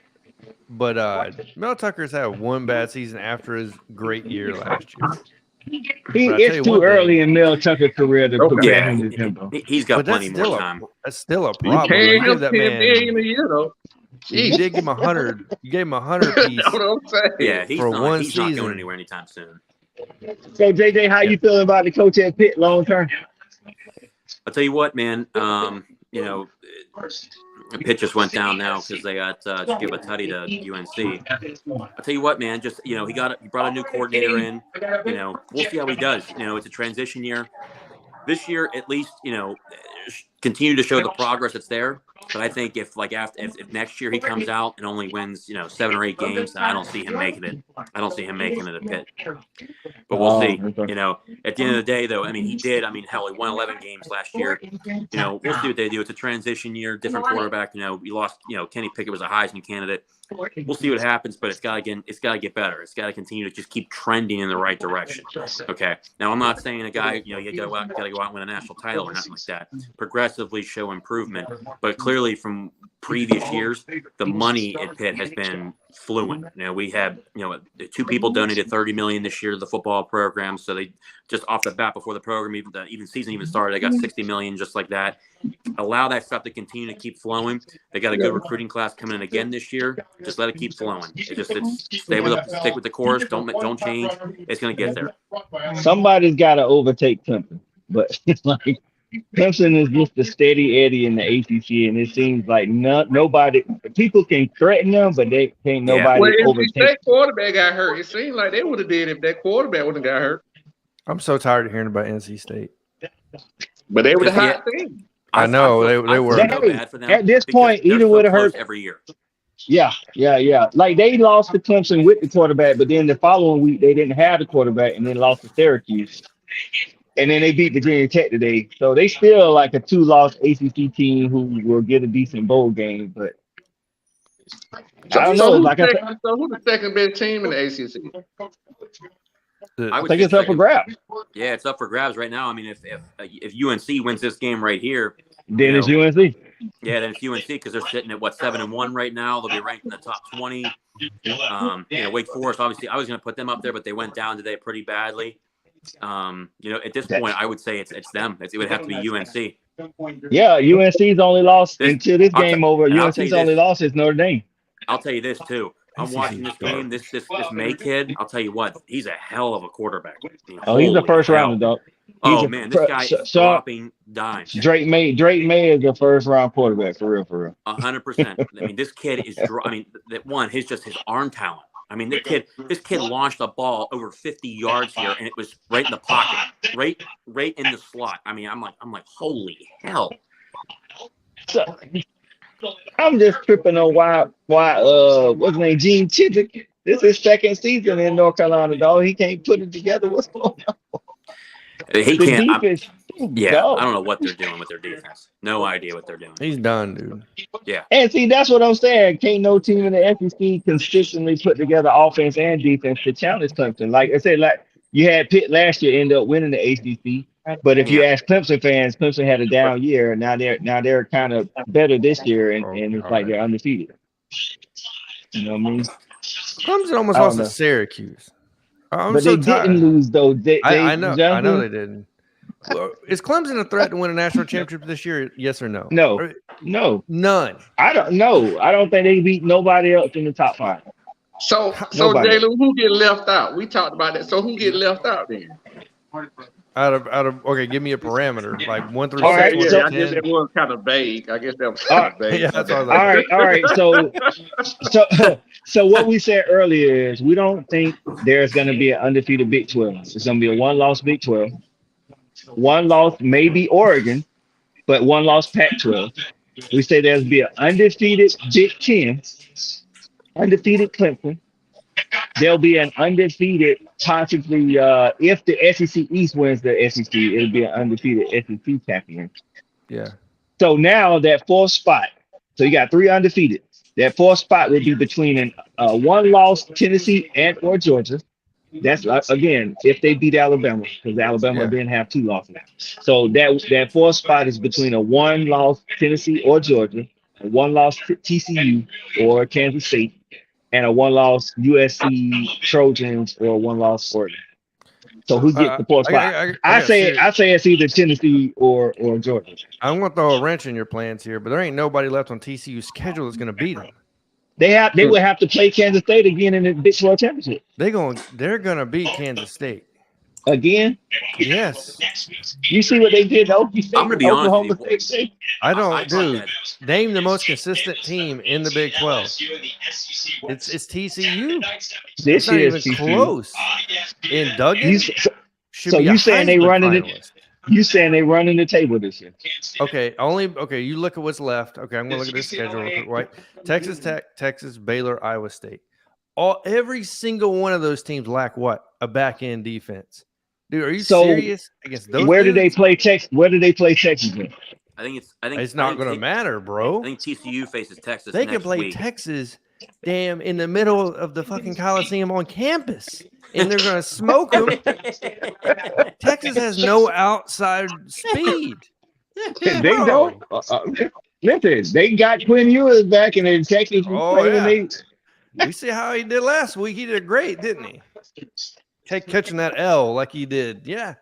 But Mel Tucker's had one bad season after his great year last year. It's too early in Mel Tucker's career to compare him to Jimbo. He's got plenty more time. That's still a problem. You gave that man $10 million a year, though. You did give him 100. You gave him 100 piece. Yeah, he's not going anywhere anytime soon. So JJ, how you feeling about the coach at Pitt long term? I'll tell you what, man. You know, Pitt just went down now because they got Skip Tutty to UNC. I'll tell you what, man. Just he brought a new coordinator in. You know, we'll see how he does. You know, it's a transition year. This year, at least, continue to show the progress that's there. But I think if next year he comes out and only wins 7 or 8 games, then I don't see him making it. I don't see him making it at Pitt. But we'll see. At the end of the day, though, I mean, he did. I mean, hell, he won 11 games last year. We'll see what they do. It's a transition year, different quarterback. We lost. Kenny Pickett was a Heisman candidate. We'll see what happens, but it's got to get better. It's got to continue to just keep trending in the right direction. Okay. Now, I'm not saying a guy, you got to go out and win a national title or nothing like that. Progressively show improvement, but clearly from previous years, the money at Pitt has been fluent. We had, 2 people donated $30 million this year to the football program. So they just off the bat before the program, even season even started, they got $60 million just like that. Allow that stuff to continue to keep flowing. They got a good recruiting class coming in again this year. Just let it keep flowing. Stick with the course. Don't change. It's going to get there. Somebody's got to overtake Clemson, but it's like Clemson is just a steady Eddie in the ACC, and it seems like nobody. People can threaten them, but they can't nobody overtake. If that quarterback got hurt, it seemed like they would have did if that quarterback wouldn't have got hurt. I'm so tired of hearing about NC State. But they were the hot team. I know they were. At this point, either would have hurt every year. Yeah. Like they lost to Clemson with the quarterback, but then the following week they didn't have the quarterback, and then lost to Syracuse, and then they beat Virginia Tech today. So they still like a 2-loss ACC team who will get a decent bowl game, but I don't know. So who's the second best team in the ACC? I think it's up for grabs. Yeah, it's up for grabs right now. I mean, if UNC wins this game right here, then it's UNC. Yeah, then it's UNC because they're sitting at 7-1 right now. They'll be ranked in the top 20. Wake Forest, obviously, I was going to put them up there, but they went down today pretty badly. At this point, I would say it's them. It would have to be UNC. Yeah, UNC's only loss until this game over. UNC's only loss is Notre Dame. I'll tell you this too. I'm watching this game. This May kid. I'll tell you what. He's a hell of a quarterback. He's a first rounder, dog. Man, this guy is dropping dimes. Drake May is a first round quarterback for real. 100%. I mean, this kid is. His arm talent. I mean, this kid launched a ball over 50 yards here, and it was right in the pocket, right in the slot. I mean, I'm like, holy hell. So, I'm just tripping on why what's his name, Gene Chizik. This is his second season in North Carolina, dog. He can't put it together. What's going on? He can't. I don't know what they're doing with their defense. No idea what they're doing. He's done, dude. Yeah. And see, that's what I'm saying. Can't no team in the SEC consistently put together offense and defense to challenge Clemson. Like I said, like you had Pitt last year end up winning the ACC. But if you ask Clemson fans, Clemson had a down year. Now they're kind of better this year, and it's like they're undefeated. You know what I mean? Clemson almost lost to Syracuse. But they didn't lose though. I know they didn't. Is Clemson a threat to win a national championship this year? Yes or no? No, none. I don't know. I don't think they beat nobody else in the top 5. So Jalen, who get left out? We talked about that. So who get left out then? Out of okay, give me a parameter like 1 through 6. Right, I guess that was kind of vague. I guess that was kind of vague. Yeah, that's what I was like. All right. So what we said earlier is we don't think there's going to be an undefeated Big 12. It's going to be a 1-loss Big 12. 1 loss maybe Oregon, but 1 loss Pac-12. We say there's be an undefeated Big 10, undefeated Clemson. There'll be an undefeated, possibly, if the SEC East wins the SEC, it'll be an undefeated SEC champion. Yeah. So now that 4th spot, so you got 3 undefeated. That 4th spot would be between a 1-loss Tennessee and or Georgia. That's again if they beat Alabama, because Alabama didn't have 2 losses. So that 4th spot is between a 1-loss Tennessee or Georgia, a 1-loss TCU or Kansas State, and a one-loss USC Trojans or a one-loss Oregon. So who gets the fourth spot? I say it's either Tennessee or Georgia. I'm going to throw a wrench in your plans here, but there ain't nobody left on TCU's schedule that's going to beat them. They would have to play Kansas State again in the Big 12 championship. They're going to beat Kansas State again. Yes. You see what they did to Oklahoma State? I'm going to be honest with you. I don't, dude. Name the most consistent team in the Big 12. It's TCU. This not is even TCU. Close. In Duggan. So you saying they running it? You saying they running the table this year? Okay, you look at what's left. Okay, I'm gonna look at this schedule real quick, right? Texas Tech, Texas, Baylor, Iowa State. Every single one of those teams lack what? A back end defense. Dude, are you serious? Against those where dudes? do they play Texas? Where do they play Texas? I think it's not going to matter, bro. I think TCU faces Texas. They can play week. Texas, damn, in the middle of the fucking Coliseum on campus, and they're going to smoke them. Texas has no outside speed. They don't. Listen, they got Quinn Ewers back, and then Texas was playing. We see how he did last week. He did great, didn't he? Catching that L like he did, yeah.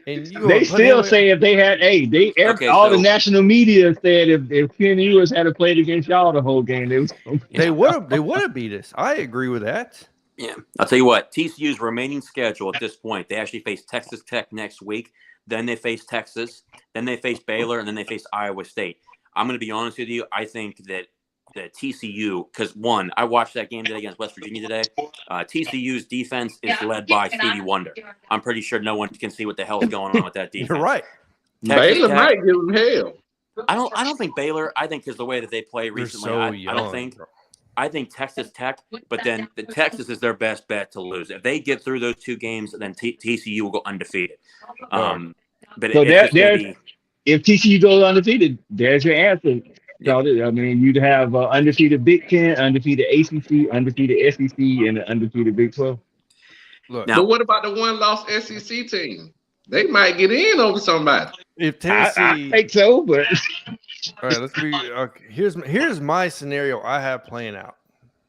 And they still say if they had the national media said if Quinn Ewers had played against y'all the whole game, they would have beat us. I agree with that. Yeah, I'll tell you what. TCU's remaining schedule at this point, they actually face Texas Tech next week. Then they face Texas. Then they face Baylor, and then they face Iowa State. I'm going to be honest with you. I think that TCU, because one, I watched that game today against West Virginia today. TCU's defense is led by Stevie Wonder. I'm pretty sure no one can see what the hell is going on with that defense. You're right. Baylor might give them hell. I don't think Baylor. I think because the way that they play recently, I think Texas Tech. But then the Texas is their best bet to lose. If they get through those two games, then TCU will go undefeated. But so if TCU goes undefeated, there's your answer. I mean, you'd have undefeated Big Ten, undefeated ACC, undefeated SEC, and an undefeated Big 12. Look, but what about the one-loss SEC team? They might get in over somebody. If Tennessee, I think so, but all right, let's be. Okay, here's my scenario I have playing out.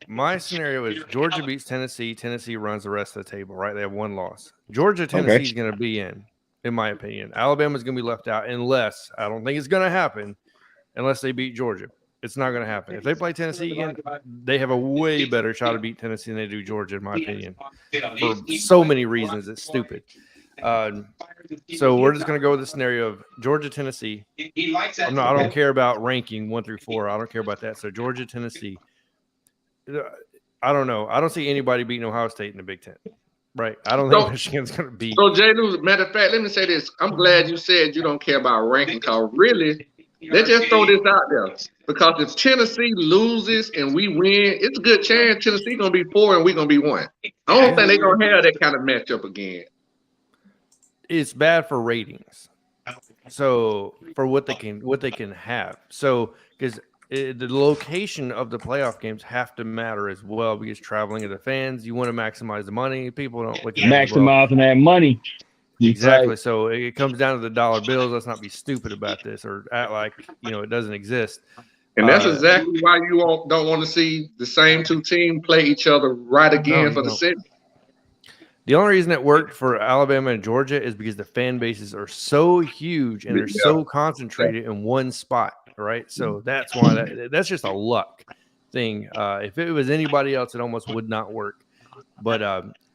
My scenario is Georgia beats Tennessee. Tennessee runs the rest of the table. Right, they have one loss. Georgia, Tennessee is going to be in my opinion. Alabama's going to be left out unless I don't think it's going to happen. Unless they beat Georgia. It's not going to happen. If they play Tennessee again, they have a way better shot to beat Tennessee than they do Georgia, in my opinion. For so many reasons, it's stupid. So we're just going to go with the scenario of Georgia, Tennessee. I don't care about ranking 1 through 4. I don't care about that. So Georgia, Tennessee. I don't know. I don't see anybody beating Ohio State in the Big Ten. Right. I don't think Michigan's going to beat. So, Jalen, matter of fact, let me say this. I'm glad you said you don't care about ranking because really – let's just throw this out there. Because if Tennessee loses and we win, it's a good chance Tennessee going to be 4 and we're going to be 1. I don't think they're going to have that kind of matchup again. It's bad for ratings. So for what they can have. So because the location of the playoff games have to matter as well because traveling to the fans, you want to maximize the money. People don't look at maximizing that money. Exactly. Right. So it comes down to the dollar bills. Let's not be stupid about this or act like it doesn't exist. And that's exactly why you don't want to see the same two teams play each other right again for the city. The only reason it worked for Alabama and Georgia is because the fan bases are so huge and they're so concentrated in one spot. Right. So that's why that's just a luck thing. If it was anybody else, it almost would not work. But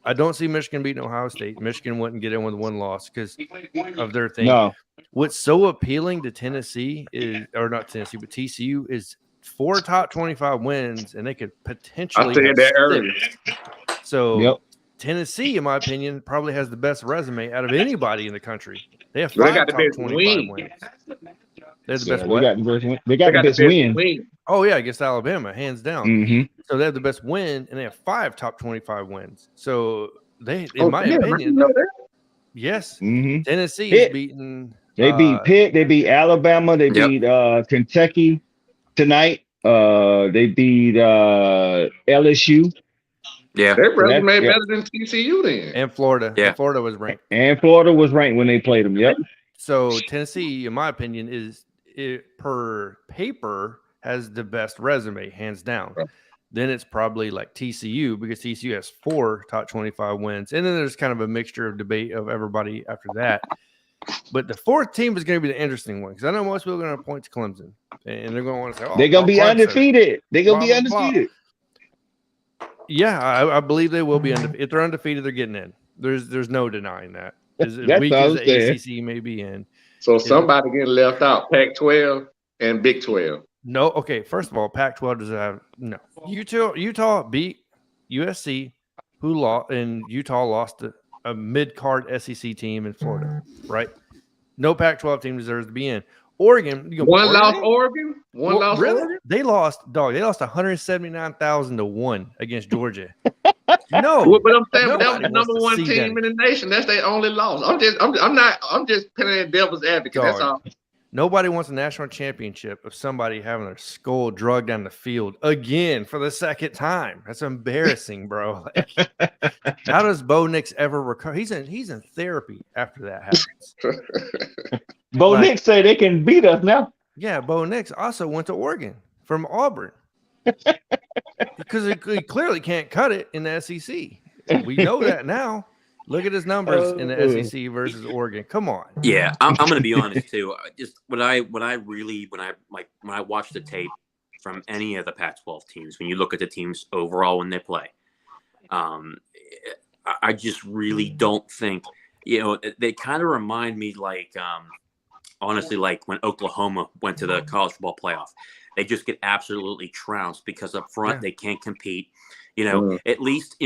I don't see Michigan beating Ohio State. Michigan wouldn't get in with one loss because of their thing. No. What's so appealing to Tennessee but TCU is 4 top 25 wins, and they could potentially. I said that earlier. So Tennessee, in my opinion, probably has the best resume out of anybody in the country. They have 5 top 25 wins. They're the best. They got the best win. Oh yeah, against Alabama, hands down. Mm-hmm. So they have the best win, and they have 5 top 25 wins. So they, in my opinion, yes, Tennessee is beaten. They beat Pitt. They beat Alabama. They beat Kentucky tonight. They beat LSU. Yeah, their resume better than TCU then. And Florida. Yeah, Florida was ranked. And Florida was ranked when they played them. Yep. So Tennessee, in my opinion, per paper has the best resume, hands down. Then it's probably like TCU because TCU has 4 top 25 wins. And then there's kind of a mixture of debate of everybody after that. But the 4th team is going to be the interesting one because I know most people are going to point to Clemson and they're going to want to say, they're going to be Clemson. undefeated. They're going to be Blah, blah, undefeated. blah. Yeah, I believe they will be undefeated. If they're undefeated, they're getting in. There's no denying that. As weak as the ACC may be in. So somebody getting left out, Pac-12 and Big 12. No, okay. First of all, Pac-12 does have no. Utah beat USC, who lost, and Utah lost a mid-card SEC team in Florida, right? No Pac-12 team deserves to be in. Oregon, One lost Oregon. Oregon. They lost 179,000 to 1 against Georgia. No, well, but I'm saying that was the number 1 team in the nation. That's their only loss. I'm just playing devil's advocate. That's all. Nobody wants a national championship of somebody having their skull drugged down the field again for the 2nd time. That's embarrassing, bro. Like, how does Bo Nix ever recover? He's in therapy after that happens. Bo Nix say they can beat us now. Yeah, Bo Nix also went to Oregon from Auburn because he clearly can't cut it in the SEC. We know that now. Look at his numbers in the SEC versus Oregon. Come on. Yeah, I'm going to be honest too. Just when I watch the tape from any of the Pac-12 teams, when you look at the teams overall when they play, I just really don't think, they kind of remind me like, honestly, like when Oklahoma went to the college football playoff. They just get absolutely trounced because up front they can't compete. At least,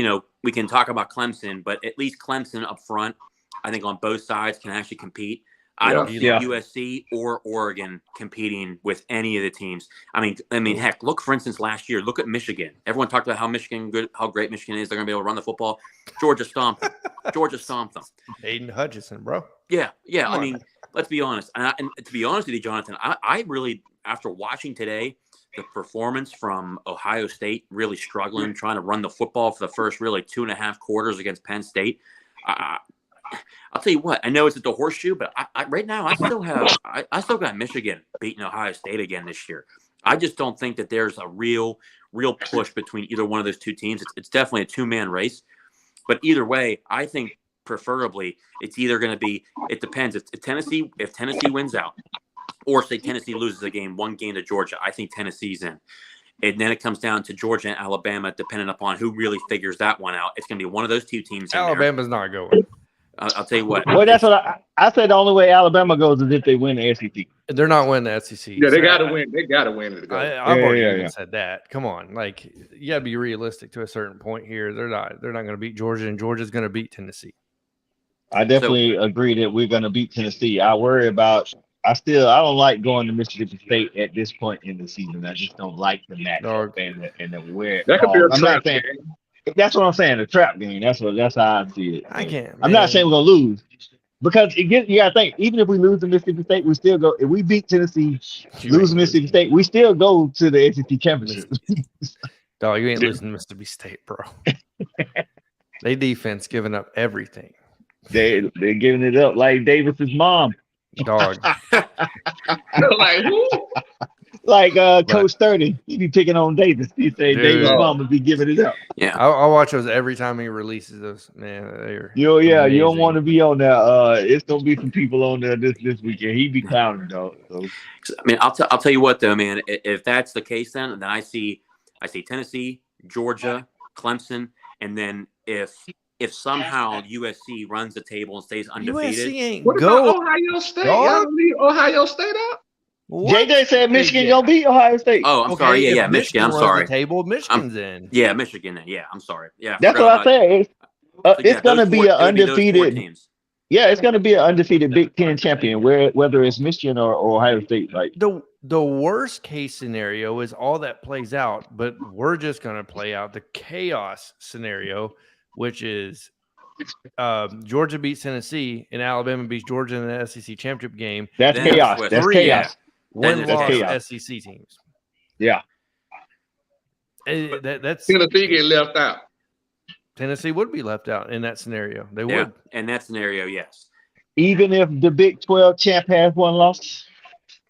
we can talk about Clemson, but at least Clemson up front, I think on both sides can actually compete. I don't see USC or Oregon competing with any of the teams. I mean, heck, look, for instance, last year, look at Michigan. Everyone talked about how great Michigan is. They're going to be able to run the football. Georgia stomped them. Aiden Hutchinson, bro. Yeah. I mean, let's be honest. And to be honest with you, Jonathan, I really, after watching today, the performance from Ohio State really struggling, trying to run the football for the first really 2.5 quarters against Penn State. I'll tell you what, I know it's at the Horseshoe, but I right now I still got Michigan beating Ohio State again this year. I just don't think that there's a real push between either one of those two teams. It's definitely a 2-man race, but either way, I think preferably it's either going to be. It depends. If Tennessee wins out, or say Tennessee loses a game, 1 game to Georgia, I think Tennessee's in. And then it comes down to Georgia and Alabama, depending upon who really figures that one out. It's going to be one of those two teams. Alabama's not going. I'll tell you what. Well, that's what I said. The only way Alabama goes is if they win the SEC. They're not winning the SEC. Yeah, they got to win. They got to win it. I've already said that. Come on, like you got to be realistic to a certain point here. They're not going to beat Georgia, and Georgia's going to beat Tennessee. I definitely agree that we're going to beat Tennessee. I worry about. I don't like going to Mississippi State at this point in the season. I just don't like the matchup and the where. That could be a trap game. That's what I'm saying. A trap game. That's how I see it. I can't. I'm not saying we're gonna lose because you got to think. Even if we lose to Mississippi State, we still go. If we beat Tennessee, lose to Mississippi State, we still go to the SEC championship. Dog, you ain't losing to Mississippi State, bro. They defense giving up everything. They're giving it up like Davis's mom. Dog. Like who? Like Coach 30, he be picking on Davis. He say Davis' mom would be giving it up. Yeah, I'll watch those every time he releases those. Man, you don't want to be on there. It's gonna be some people on there this weekend. He be clowning though. So. I mean, I'll tell you what though, man. If that's the case, then I see Tennessee, Georgia, Clemson, and then if somehow USC runs the table and stays undefeated, USC ain't what go. about Ohio State? Y'all leave Ohio State out? What? JJ said Michigan gonna beat Ohio State. Oh, I'm sorry. Yeah, Michigan. I'm sorry. Table, Michigan's in. Yeah, Michigan. Yeah, I'm sorry. Yeah, that's what I said. It's gonna be an undefeated. Yeah, it's gonna be an undefeated Big Ten champion, whether it's Michigan or Ohio State. Like the worst case scenario is all that plays out, but we're just gonna play out the chaos scenario, which is Georgia beats Tennessee and Alabama beats Georgia in the SEC championship game. That's chaos. That's chaos. Win-loss SEC teams. Yeah. That's Tennessee get left out. Tennessee would be left out in that scenario. They would. In that scenario, yes. Even if the Big 12 champ has 1 loss?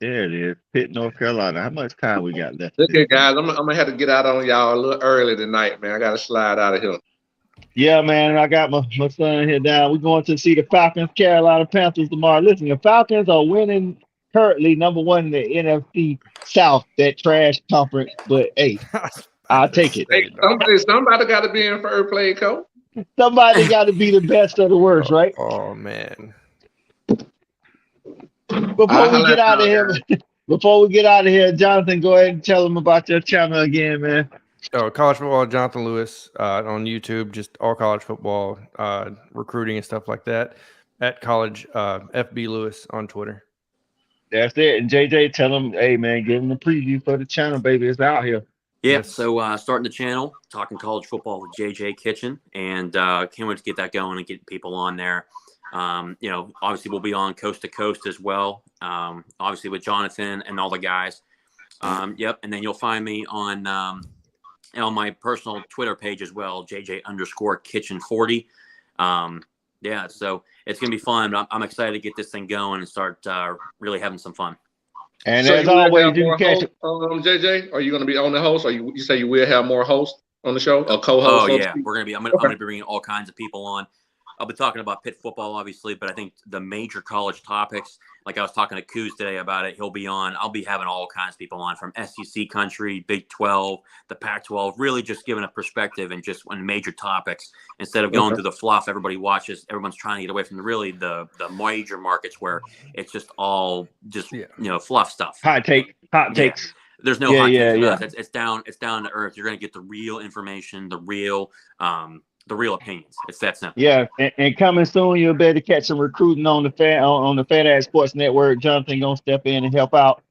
There it is. Pitt, North Carolina. How much time we got left? Look here, guys. I'm gonna have to get out on y'all a little early tonight, man. I gotta slide out of here. Yeah, man. I got my son here down. We're going to see the Falcons, Carolina Panthers tomorrow. Listen, the Falcons are winning currently #1 in the NFC South, that trash conference. But hey, I'll take it. Hey, somebody got to be in third place, coach. Somebody got to be the best of the worst, right? Oh man. Before we get out of here, Jonathan, go ahead and tell them about your channel again, man. Oh, college football, Jonathan Lewis on YouTube, just all college football, recruiting and stuff like that. At college, FB Lewis on Twitter. That's it. And JJ, tell them, hey man, give them a preview for the channel, baby. It's out here. Yeah, Yes. so starting the channel, talking college football with JJ Kitchen, and can't wait to get that going and get people on there. Obviously we'll be on coast to coast as well. Obviously with Jonathan and all the guys. And then you'll find me on my personal Twitter page as well, JJ_Kitchen40. So it's gonna be fun. But I'm excited to get this thing going and start really having some fun. And So as always, you can catch it. JJ, are you going to be on the host, or you say you will have more hosts on the show, or co-hosts? Oh yeah, I'm gonna be bringing all kinds of people on. I'll be talking about Pitt football, obviously, but I think the major college topics, like I was talking to Coos today about it, he'll be on. I'll be having all kinds of people on from SEC country, Big 12, the Pac-12, really just giving a perspective and just on major topics instead of going through the fluff everybody watches. Everyone's trying to get away from the major markets where it's just all just fluff stuff. Hot takes. There's no hot takes. It's down to earth. You're going to get the real information, the real opinions. It's that simple. Yeah, and coming soon, you'll be able to catch some recruiting on the Fat Ass Sports Network. Jonathan gonna step in and help out.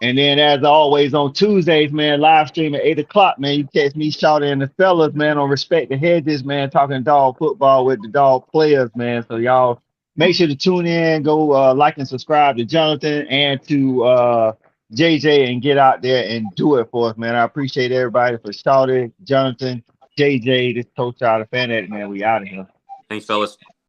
And then, as always, on Tuesdays, man, live stream at 8:00, man. You catch me shouting and the fellas, man, on Respect the Hedges, man, talking dog football with the dog players, man. So y'all make sure to tune in, go like and subscribe to Jonathan and to JJ, and get out there and do it for us, man. I appreciate everybody for shouting. Jonathan, JJ, this coach out of Fan Edit, man. We out of here. Thanks, fellas.